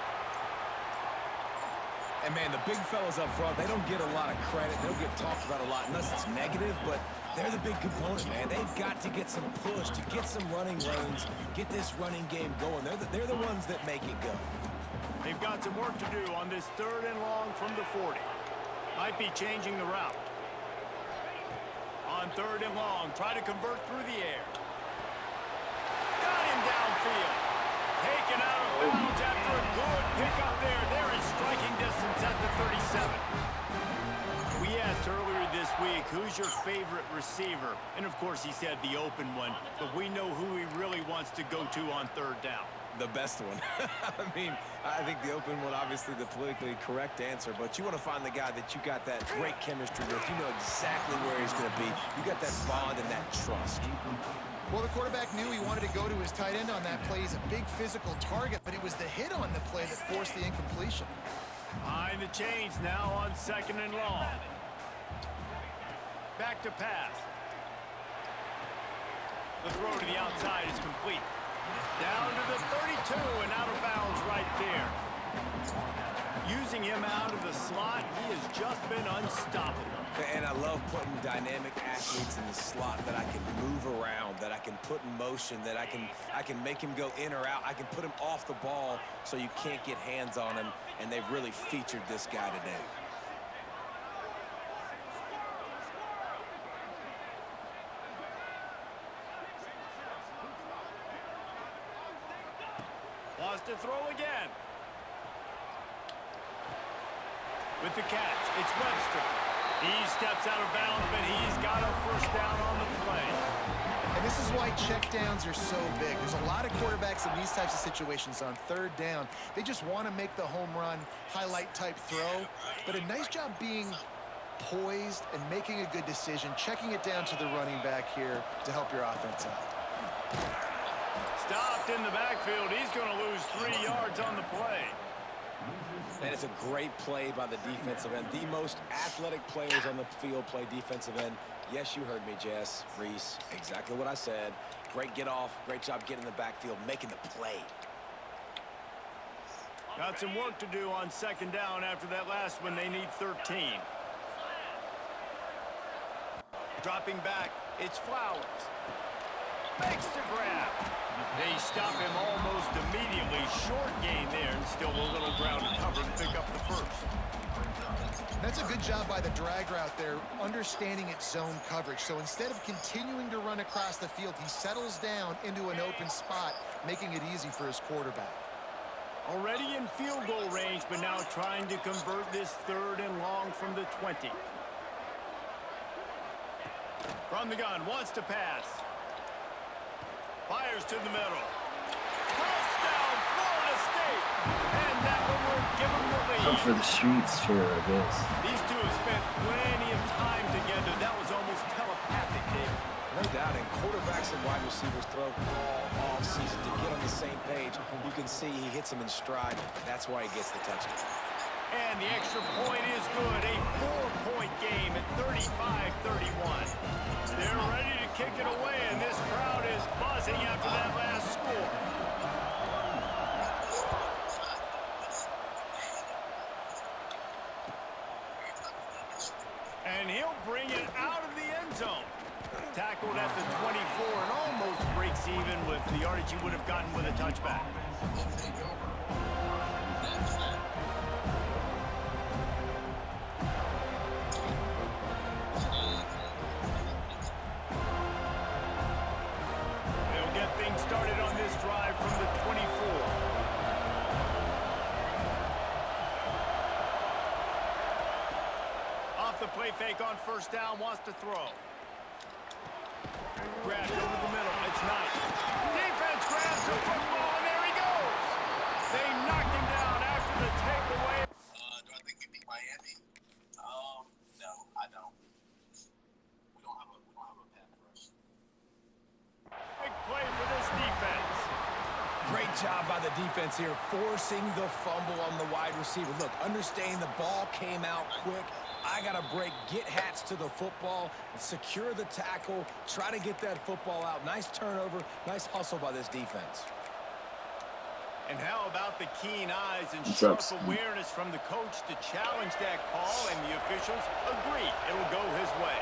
And, man, the big fellas up front, they don't get a lot of credit. They don't get talked about a lot unless it's negative, but they're the big component, man. They've got to get some push, to get some running lanes, get this running game going. They're the ones that make it go. They've got some work to do on this 3rd and long from the 40. Might be changing the route. On 3rd and long, try to convert through the air. Got him downfield. Taken out of bounds after a good pickup there. They're in striking distance at the 37. We asked earlier this week, who's your favorite receiver? And, of course, he said the open one. But we know who he really wants to go to on 3rd down. The best one. I mean, I think the open one, obviously the politically correct answer, but you want to find the guy that you got that great chemistry with. You know exactly where he's going to be. You got that bond and that trust. Well, the quarterback knew he wanted to go to his tight end on that play. He's a big physical target, but it was the hit on the play that forced the incompletion. Behind the chains now on 2nd and long. Back to pass. The throw to the outside is complete. Down to the 32 and out of bounds right there. Using him out of the slot, he has just been unstoppable. And I love putting dynamic athletes in the slot that I can move around, that I can put in motion, that I can make him go in or out. I can put him off the ball so you can't get hands on him, and they've really featured this guy today. Lost to throw again. With the catch, it's Webster. He steps out of bounds, but he's got a 1st down on the play. And this is why checkdowns are so big. There's a lot of quarterbacks in these types of situations on 3rd down. They just want to make the home run, highlight-type throw. But a nice job being poised and making a good decision, checking it down to the running back here to help your offense out. Stopped in the backfield. He's going to lose 3 yards on the play. And it's a great play by the defensive end. The most athletic players on the field play defensive end. Yes, you heard me, Jess, Reese. Exactly what I said. Great get off. Great job getting in the backfield, making the play. Got some work to do on 2nd down after that last one. They need 13. Dropping back, it's Flowers. Makes the grab. They stop him almost immediately. Short gain there, and still a little ground to cover to pick up the 1st. That's a good job by the drag route there, understanding its zone coverage. So instead of continuing to run across the field, he settles down into an open spot, making it easy for his quarterback. Already in field goal range, but now trying to convert this 3rd and long from the 20. From the gun, wants to pass. Fires to the middle. Touchdown, Florida State! And that one will give them the lead. Come for the streets, sure, I guess. These two have spent plenty of time together. That was almost telepathic, Dave. No doubt, and quarterbacks and wide receivers throw all off-season to get on the same page. You can see he hits them in stride. That's why he gets the touchdown. And the extra point is good. A 4-point game at 35-31. They're ready to kick it away, and this crowd is buzzing after that last score. even with the yardage he would have gotten with a touchback. They'll get things started on this drive from the 24. Off the play fake on first down, wants to throw. Grabbed over the middle. It's nice. Defense grabs the football, and there he goes. They knocked him down after the takeaway. Do I think we beat Miami? No, I don't. We don't have a pass rush. Big play for this defense. Great job by the defense here, forcing the fumble on the wide receiver. Look, understanding the ball came out quick. I got to break, get hats to the football, secure the tackle, try to get that football out. Nice turnover, nice hustle by this defense. And how about the keen eyes and What's sharp up, awareness from the coach to challenge that call, and the officials agree it'll go his way.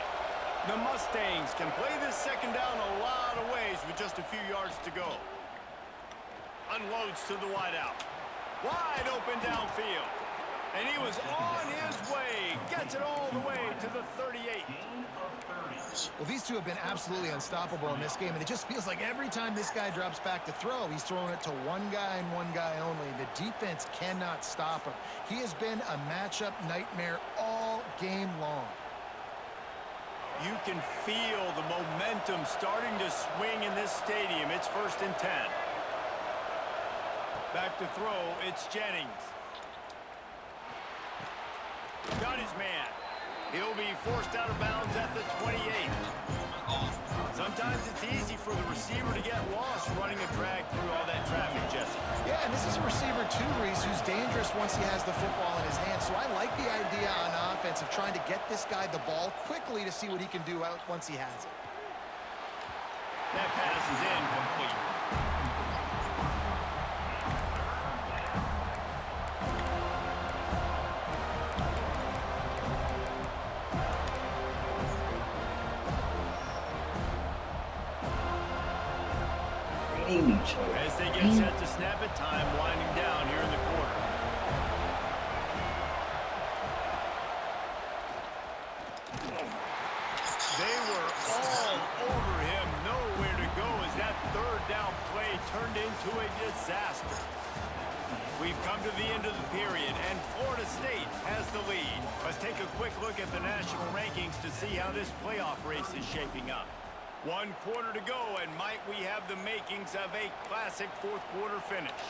The Mustangs can play this second down a lot of ways with just a few yards to go. Unloads to the wideout. Wide open downfield. And he was on his way. Gets it all the way to the 38. Well, these two have been absolutely unstoppable in this game, and it just feels like every time this guy drops back to throw, he's throwing it to one guy and one guy only. The defense cannot stop him. He has been a matchup nightmare all game long. You can feel the momentum starting to swing in this stadium. It's 1st and 10. Back to throw, it's Jennings. Got his man. He'll be forced out of bounds at the 28. Sometimes it's easy for the receiver to get lost running a drag through all that traffic, Jesse. Yeah, and this is a receiver too, Reese, who's dangerous once he has the football in his hands. So I like the idea on offense of trying to get this guy the ball quickly to see what he can do out once he has it. That pass is incomplete. Each other. As they get set to snap it, time winding down here in the quarter. They were all over him, nowhere to go as that third down play turned into a disaster. We've come to the end of the period, and Florida State has the lead. Let's take a quick look at the national rankings to see how this playoff race is shaping up. 1 quarter to go, and might we have the makings of a classic fourth quarter finish.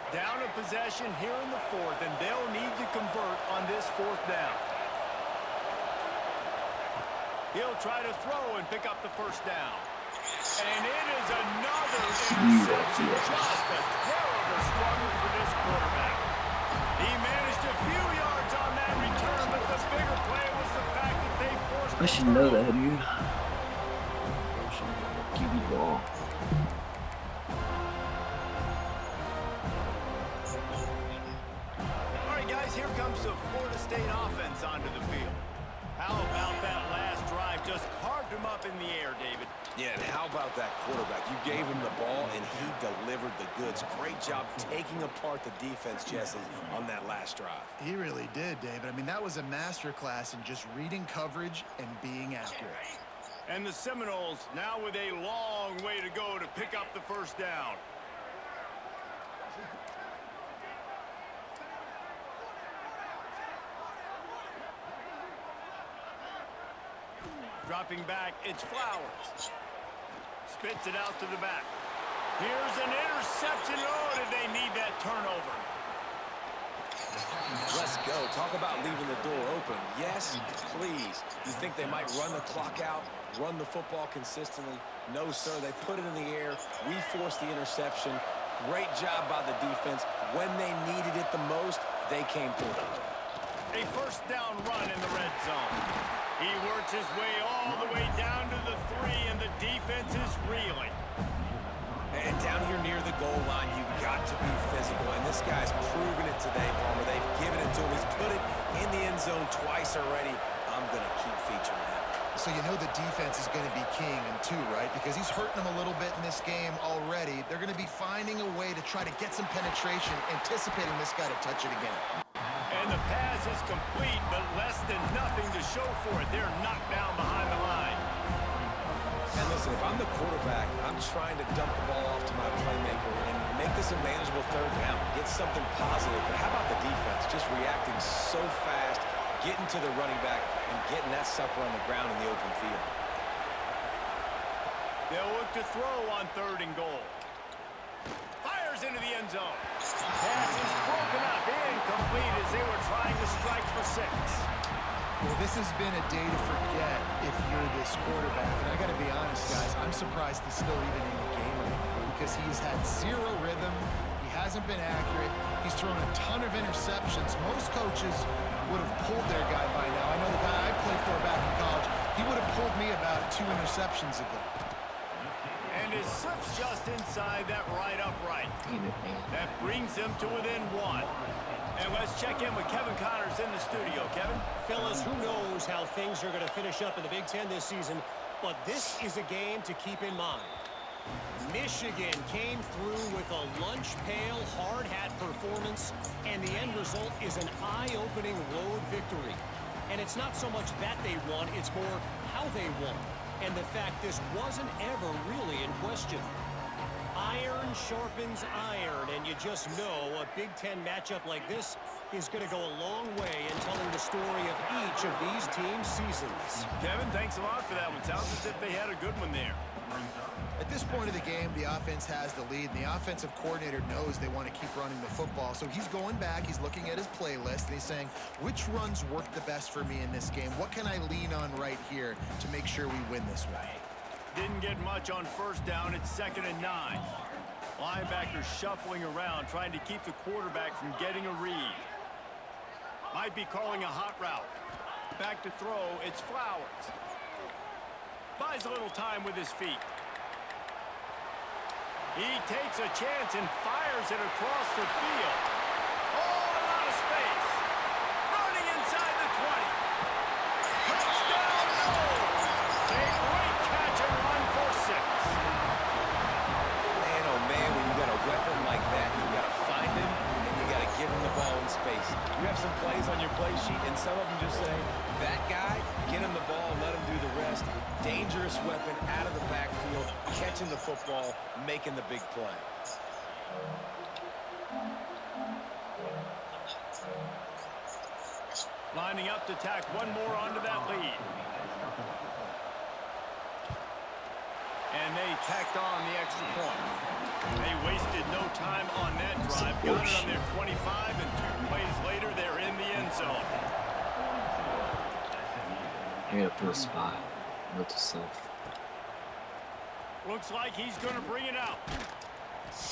Down a possession here in the 4th, and they'll need to convert on this 4th down. He'll try to throw and pick up the 1st down. And it is another interception. Just a terrible struggle for this quarterback. He managed a few yards on that return, but the bigger play was the fact that they forced I should know that, dude. QB ball. All right, guys, here comes the Florida State offense onto the field. How about that last drive? Just carved him up in the air, David. Yeah, and how about that quarterback? You gave him the ball, and he delivered the goods. Great job taking apart the defense, Jesse, on that last drive. He really did, David. I mean, that was a masterclass in just reading coverage and being accurate. And the Seminoles now with a long way to go to pick up the 1st down. Dropping back, it's Flowers. Spits it out to the back. Here's an interception. Oh, did they need that turnover? Let's go. Talk about leaving the door open. Yes, please. You think they might run the clock out, run the football consistently? No, sir. They put it in the air. We forced the interception. Great job by the defense. When they needed it the most, they came through. A 1st down run in the red zone. He works his way all the way down to the 3, and the defense is reeling. And down here near the goal line, you've got to be physical. And this guy's proven it today, Palmer. They've given it to him. He's put it in the end zone twice already. I'm going to keep featuring him. So you know the defense is going to be keying him too, right? Because he's hurting them a little bit in this game already. They're going to be finding a way to try to get some penetration, anticipating this guy to touch it again. And the pass is complete, but less than nothing to show for it. They're knocked down behind the line. And listen, if I'm the quarterback, I'm trying to dump the ball off to my playmaker and make this a manageable third down, get something positive. But how about the defense? Just reacting so fast, getting to the running back, and getting that sucker on the ground in the open field. They'll look to throw on 3rd and goal. Fires into the end zone. Pass is broken up, incomplete as they were trying to strike for 6. Well, this has been a day to forget if you're this quarterback. And I got to be honest, guys, I'm surprised he's still even in the game right now because he's had 0 rhythm. He hasn't been accurate. He's thrown a ton of interceptions. Most coaches would have pulled their guy by now. I know the guy I played for back in college, he would have pulled me about 2 interceptions ago. And his slips just inside that right upright. Damn it, man. That brings them to within 1. And let's check in with Kevin Connors in the studio. Kevin? Fellas, who knows how things are going to finish up in the Big Ten this season, but this is a game to keep in mind. Michigan came through with a lunch pail, hard hat performance, and the end result is an eye-opening road victory. And it's not so much that they won, it's more how they won. And the fact this wasn't ever really in question. Iron sharpens iron, and you just know a Big Ten matchup like this is going to go a long way in telling the story of each of these teams' seasons. Kevin, thanks a lot for that one. Sounds as if they had a good one there. At this point of the game, the offense has the lead, and the offensive coordinator knows they want to keep running the football. So he's going back, he's looking at his playlist, and he's saying, which runs work the best for me in this game? What can I lean on right here to make sure we win this one? Didn't get much on 1st down. It's 2nd and 9. Linebackers shuffling around, trying to keep the quarterback from getting a read. Might be calling a hot route. Back to throw, it's Flowers. Buys a little time with his feet. He takes a chance and fires it across the field. Oh, a lot of space. Running inside the 20. Touchdown, no! A great catch and run for 6. Man, oh man, when you got a weapon like that, you got to find him and you got to give him the ball in space. You have some plays on your play sheet, and some of them just say, that guy, get him the ball, let him do the rest. Dangerous weapon out of the backfield, catching the football, making the big play. Lining up to tack one more onto that lead. And they tacked on the extra point. They wasted no time on that drive. Got it on their 25, and 2 plays later, they're in the end zone. I gotta put a spot. Note to self. Looks like he's going to bring it out.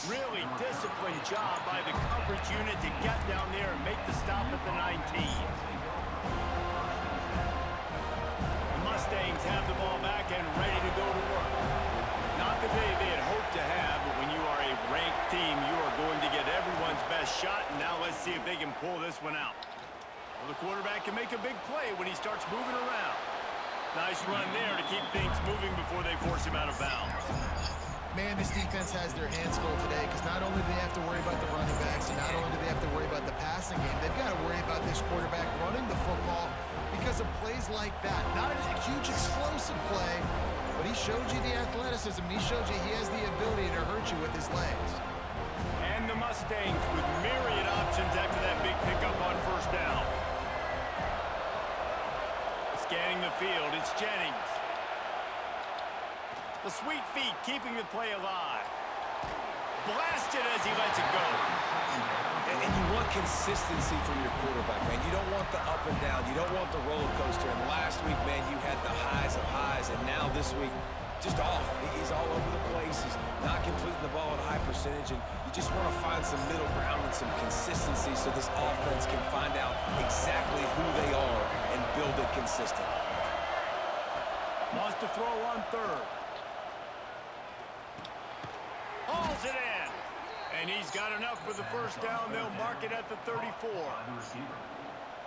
Really disciplined job by the coverage unit to get down there and make the stop at the 19. The Mustangs have the ball back and ready to go to work. Not the day they had hoped to have, but when you are a ranked team, you are going to get everyone's best shot, and now let's see if they can pull this one out. Well, the quarterback can make a big play when he starts moving around. Nice run there to keep things moving before they force him out of bounds. Man, this defense has their hands full today because not only do they have to worry about the running backs and not only do they have to worry about the passing game, they've got to worry about this quarterback running the football because of plays like that. Not a huge explosive play, but he showed you the athleticism. He showed you he has the ability to hurt you with his legs. And the Mustangs with myriad options after that big pickup on 1st down. Scanning the field, it's Jennings. The sweet feet keeping the play alive. Blasted as he lets it go. And you want consistency from your quarterback, man. You don't want the up and down. You don't want the roller coaster. And last week, man, you had the highs of highs. And now this week, just off. He's all over the place. He's not completing the ball at a high percentage. And you just want to find some middle ground and some consistency so this offense can find out exactly who they are and build it consistent. Wants to throw on 3rd. hauls it in. And he's got enough for the first down. They'll mark it at the 34.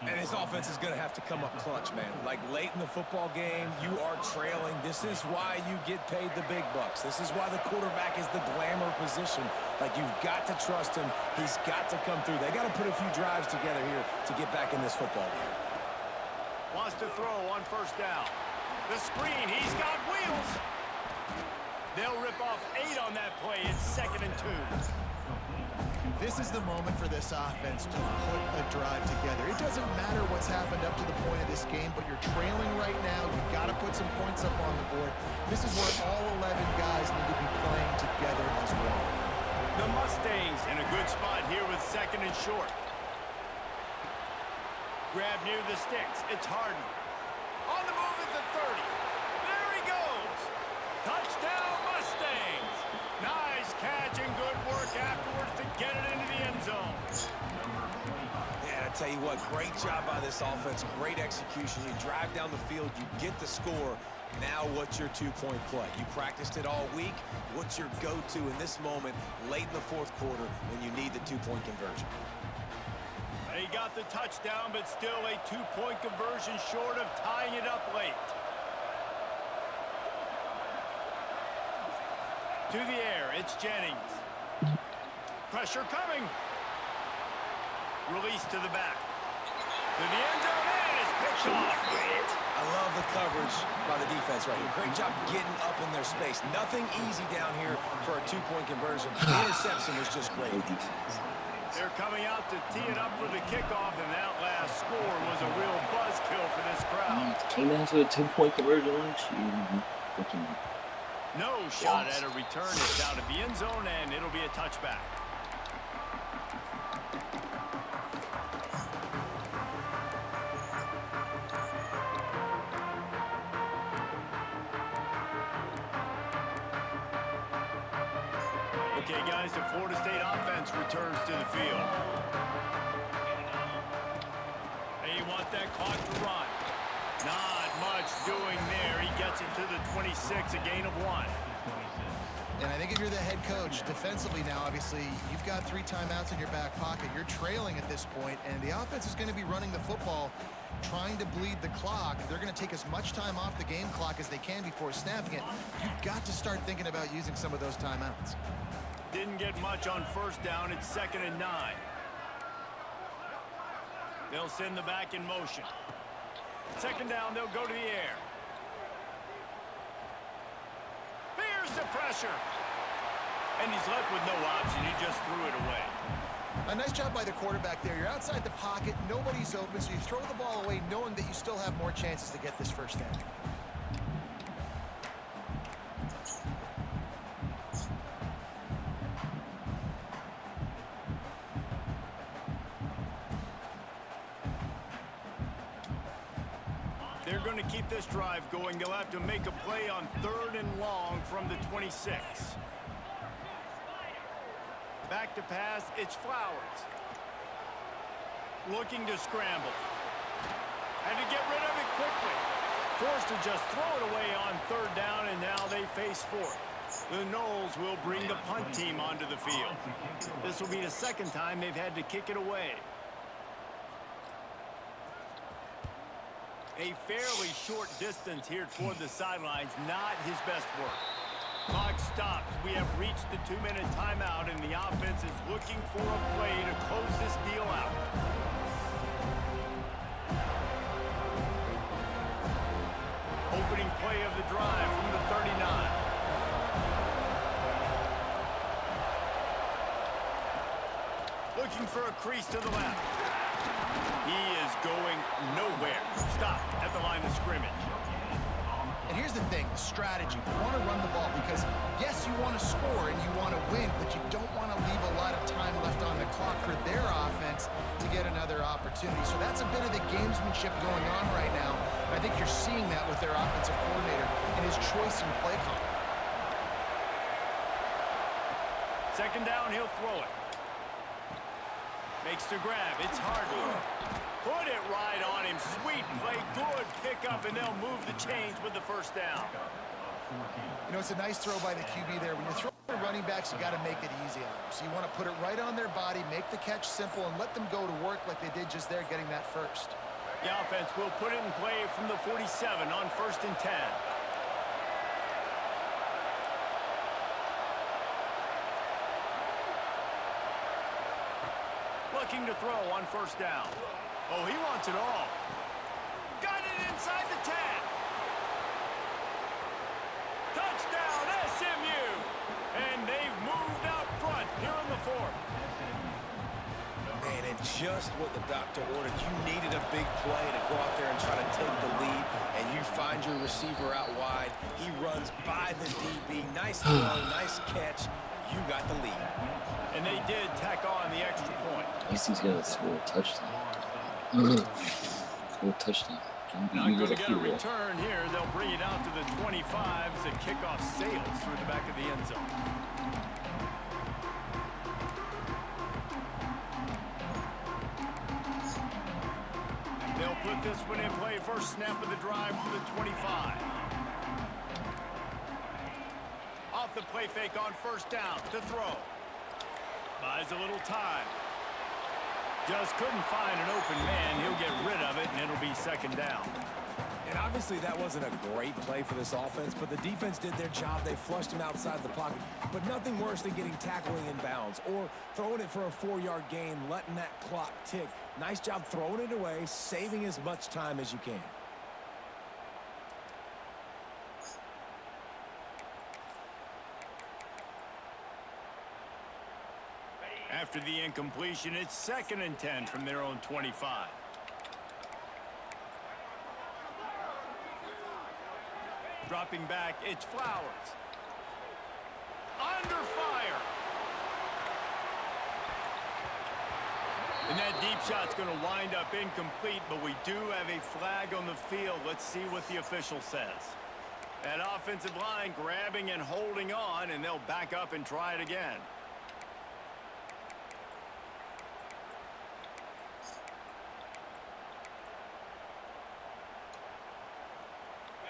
And his offense is going to have to come up clutch, man. Like late in the football game, you are trailing. This is why you get paid the big bucks. This is why the quarterback is the glamour position. Like, you've got to trust him. He's got to come through. They got to put a few drives together here to get back in this football game. Wants to throw on first down. The screen, he's got wheels. They'll rip off 8 on that play. It's 2nd and 2. This is the moment for this offense to put a drive together. It doesn't matter what's happened up to the point of this game, but you're trailing right now. You've got to put some points up on the board. This is where all 11 guys need to be playing together as well. The Mustangs in a good spot here with 2nd and short. Grab near the sticks. It's Harden. On the move at the 30. There he goes. Touchdown, Mustangs. Nice catch and good work afterwards to get it into the end zone. Man, I tell you what, great job by this offense. Great execution. You drive down the field, you get the score. Now what's your two-point play? You practiced it all week. What's your go-to in this moment late in the fourth quarter when you need the two-point conversion? He got the touchdown, but still a two-point conversion short of tying it up late. To the air, it's Jennings. Pressure coming. Release to the back. To the end zone, and it's picked off. I love the coverage by the defense right here. Great job getting up in their space. Nothing easy down here for a two-point conversion. The interception was just great. They're coming out to tee it up for the kickoff, and that last score was a real buzzkill for this crowd. Came down to a 10-point conversion last year. Fucking no shot at a return. It's out of the end zone, and it'll be a touchback. Okay, guys, the Florida State offense returns to the field. They want that clock to run. Not much doing there. He gets it to the 26, a gain of 1. And I think if you're the head coach, defensively now, obviously, you've got 3 timeouts in your back pocket. You're trailing at this point, and the offense is going to be running the football, trying to bleed the clock. They're going to take as much time off the game clock as they can before snapping it. You've got to start thinking about using some of those timeouts. Didn't get much on first down. It's 2nd and 9. They'll send the back in motion. 2nd down, they'll go to the air. Here's the pressure. And he's left with no option. He just threw it away. A nice job by the quarterback there. You're outside the pocket. Nobody's open, so you throw the ball away knowing that you still have more chances to get this first down. They're going to keep this drive going. They'll have to make a play on 3rd and long from the 26. Back to pass, it's Flowers. Looking to scramble. And to get rid of it quickly. Forced to just throw it away on 3rd down, and now they face 4th. The Noles will bring the punt team onto the field. This will be the 2nd time they've had to kick it away. A fairly short distance here toward the sidelines, not his best work. Clock stops. We have reached the 2-minute timeout, and the offense is looking for a play to close this deal out. Opening play of the drive from the 39. Looking for a crease to the left. He is going nowhere. Stop at the line of scrimmage. And here's the thing, the strategy. You want to run the ball because, yes, you want to score and you want to win, but you don't want to leave a lot of time left on the clock for their offense to get another opportunity. So that's a bit of the gamesmanship going on right now. I think you're seeing that with their offensive coordinator and his choice in play call. 2nd down, he'll throw it. Makes the grab. It's Harden. Put it right on him. Sweet play. Good pickup, and they'll move the chains with the first down. You know, it's a nice throw by the QB there. When you're throwing For running backs, you got to make it easy on them. So you want to put it right on their body, make the catch simple, and let them go to work like they did just there, getting that first. The offense will put it in play from the 47 on 1st and 10. Looking to throw on 1st down. Oh, he wants it all. Got it inside the 10. Touchdown, SMU. And they've moved out front here in the 4th. Man, and just what the doctor ordered. You needed a big play to go out there and try to take the lead, and you find your receiver out wide. He runs by the DB. Nice throw, nice catch. You got the lead. And they did tack on the extra point. At least he's gonna score a touchdown. Score a touchdown. Not going to get a return here. They'll bring it out to the 25 as the kickoff sails through the back of the end zone. They'll put this one in play. First snap of the drive for the 25. Off the play fake on 1st down to throw. Buys a little time. Just couldn't find an open man. He'll get rid of it, and it'll be 2nd down. And obviously that wasn't a great play for this offense, but the defense did their job. They flushed him outside the pocket. But nothing worse than getting tackling in bounds or throwing it for a 4-yard gain, letting that clock tick. Nice job throwing it away, saving as much time as you can. After the incompletion, it's 2nd and 10 from their own 25. Dropping back, it's Flowers. Under fire. And that deep shot's going to wind up incomplete, but we do have a flag on the field. Let's see what the official says. That offensive line grabbing and holding on, and they'll back up and try it again.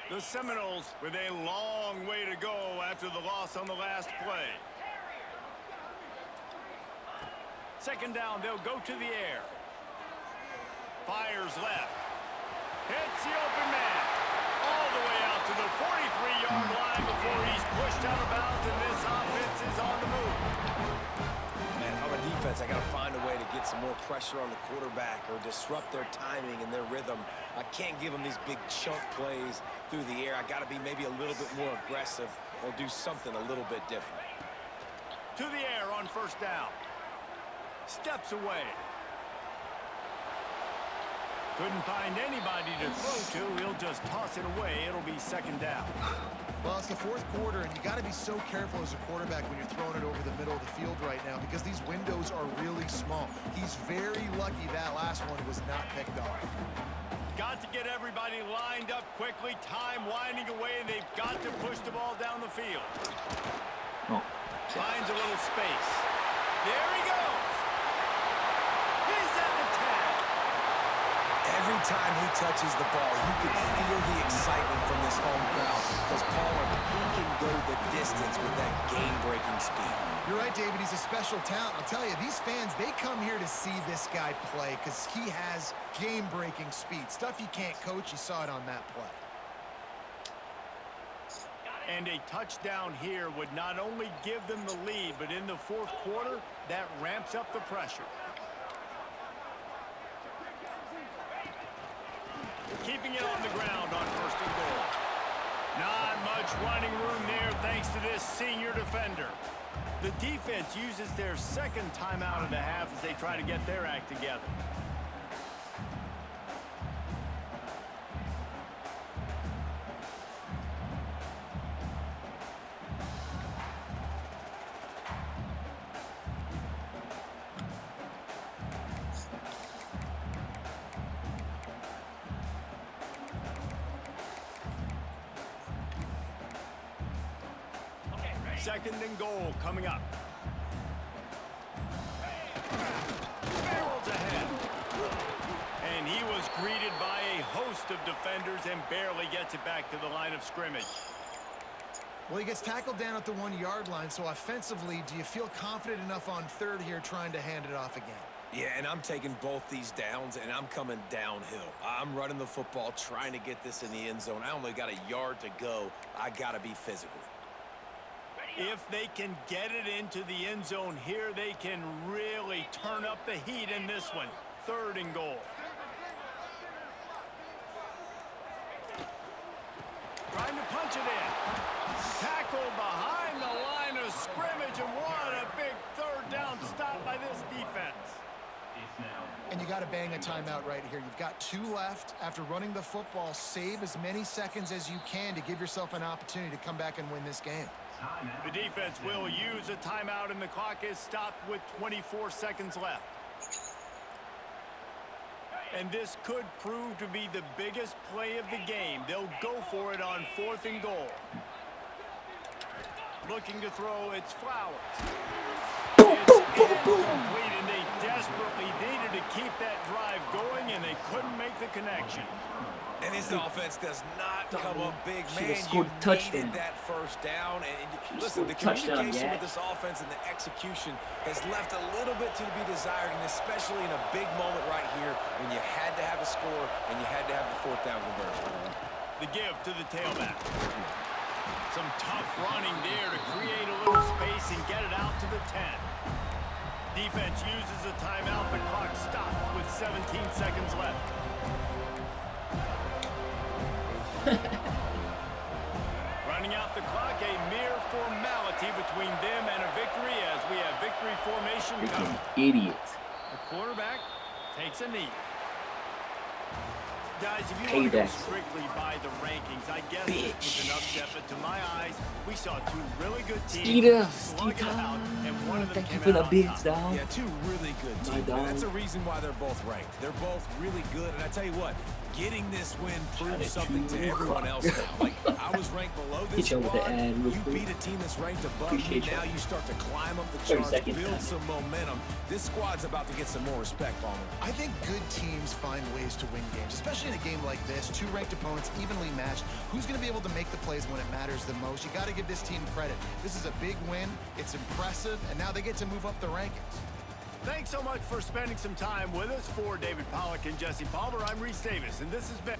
The Seminoles with a long way to go after the loss on the last play. 2nd down, they'll go to the air. Fires left. Hits the open man. All the way out to the 43-yard line before he's pushed out of bounds, and this offense is on the move. Man, if I'm a defense, I got to find a way to get some more pressure on the quarterback or disrupt their timing and their rhythm. I can't give them these big chunk plays through the air. I got to be maybe a little bit more aggressive or do something a little bit different. To the air on 1st down. Steps away. Couldn't find anybody to throw to. He'll just toss it away. It'll be 2nd down. Well, it's the 4th quarter, and you got to be so careful as a quarterback when you're throwing it over the middle of the field right now because these windows are really small. He's very lucky that last one was not picked off. Got to get everybody lined up quickly. Time winding away. They've got to push the ball down the field. Oh. Finds a little space. There he goes. He's at the 10. Every time he touches the ball, you can feel the excitement from this home crowd because Palmer, he can go the distance with that game-breaking speed. You're right, David. He's a special talent. I'll tell you, these fans, they come here to see this guy play because he has game-breaking speed. Stuff you can't coach. You saw it on that play. And a touchdown here would not only give them the lead, but in the 4th quarter, that ramps up the pressure. Keeping it on the ground on 1st and goal. Not much running room there thanks to this senior defender. The defense uses their 2nd timeout of the half as they try to get their act together. Second and goal coming up. Barrels ahead. And he was greeted by a host of defenders and barely gets it back to the line of scrimmage. Well, he gets tackled down at the 1-yard line, so offensively, do you feel confident enough on third here trying to hand it off again? Yeah, and I'm taking both these downs, and I'm coming downhill. I'm running the football, trying to get this in the end zone. I only got a yard to go. I got to be physical. If they can get it into the end zone here, they can really turn up the heat in this one. 3rd and goal. Trying to punch it in. Tackle behind the line of scrimmage, and what a big 3rd down stop by this defense. And you got to bang a timeout right here. You've got 2 left. After running the football, save as many seconds as you can to give yourself an opportunity to come back and win this game. The defense will use a timeout, and the clock is stopped with 24 seconds left. And this could prove to be the biggest play of the game. They'll go for it on 4th and goal. Looking to throw, it's Flowers. It's incomplete, and they desperately needed to keep that drive going, and they couldn't make the connection. And this offense does not come up big, man. scored You a touchdown. needed that 1st down. And listen, scored the a touchdown, communication with yeah. this offense and the execution has left a little bit to be desired, and especially in a big moment right here when you had to have a score and you had to have the 4th down conversion. The give to the tailback. Some tough running there to create a little space and get it out to the 10. Defense uses a timeout. The clock stops with 17 seconds left. Running out the clock, a mere formality between them and a victory as we have victory formation coming. Freaking idiot. The quarterback takes a knee. Guys, if you want to go strictly by the rankings, I guess this was an upset, but to my eyes, we saw 2 really good teams slug it out, and one of them Thank you came for the out on bits, top. dog. Yeah, 2 really good My teams. dog. That's a reason why they're both ranked. They're both really good, and I tell you what, getting this win proves something to everyone else now. Like, I was ranked below this Hit you with the squad. ad real You quick. beat a team that's ranked above you. Appreciate you. Now you start to climb up the 30 charts, seconds. build some momentum. This squad's about to get some more respect on them. I think good teams find ways to win games, especially in a game like this. 2 ranked opponents, evenly matched. Who's going to be able to make the plays when it matters the most? You got to give this team credit. This is a big win. It's impressive, and now they get to move up the rankings. Thanks so much for spending some time with us. For David Pollack and Jesse Palmer, I'm Reese Davis, and this has been...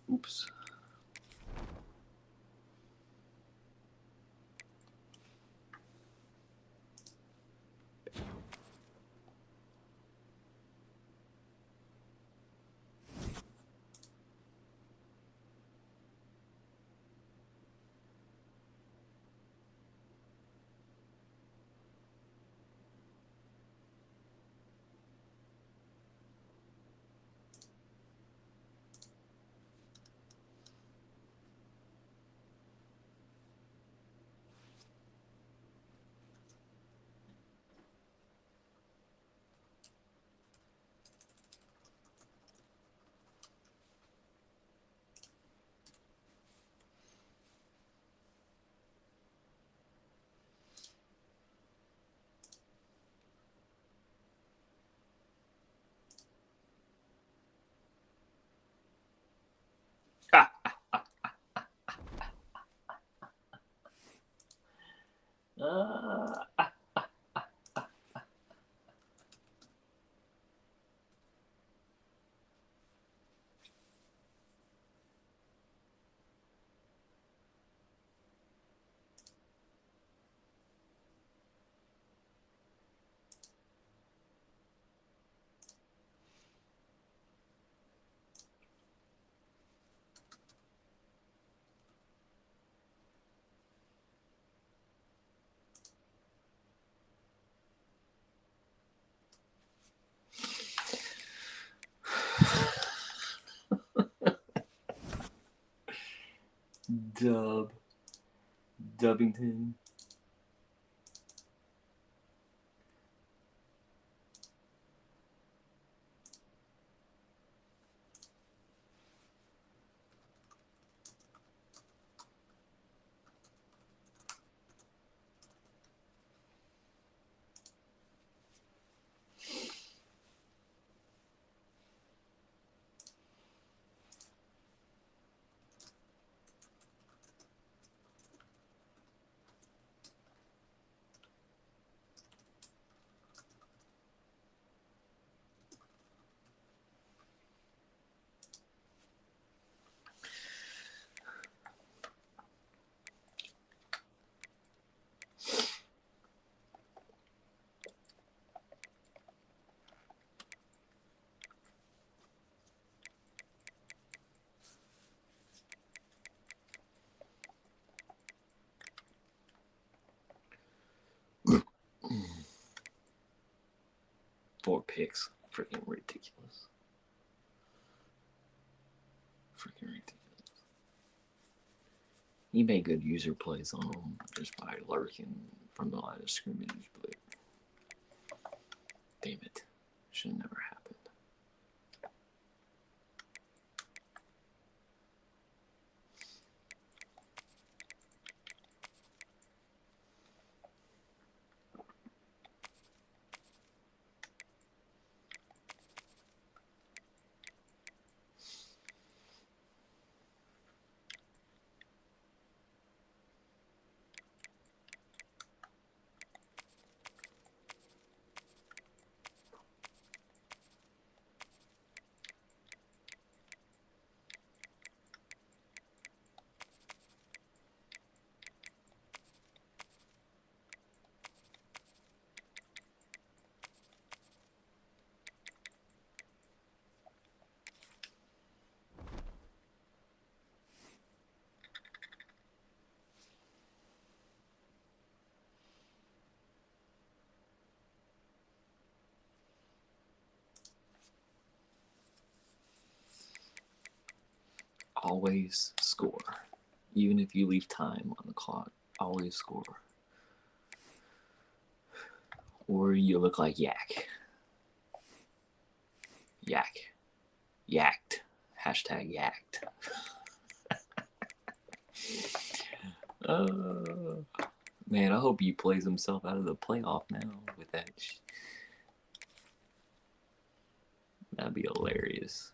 Oops. Dubbington. Four picks. Freaking ridiculous. Freaking ridiculous. He made good user plays on him just by lurking from the line of scrimmage, but damn it. Should have never happened. Always score. Even if you leave time on the clock, always score. Or you look like Yak. Yacked. Hashtag yacked. Man, I hope he plays himself out of the playoff now with that. That'd be hilarious.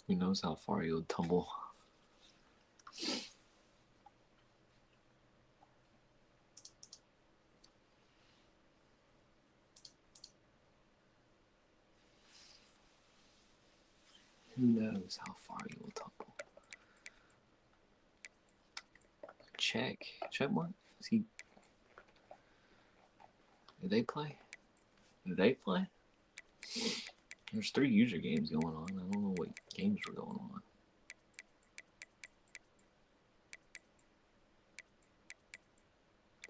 Who knows how far he'll tumble. Who knows how far he will tumble. Check what? Is he? Did they play? There's 3 user games going on. I don't know what games were going on.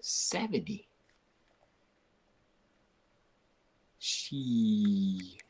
$70. She.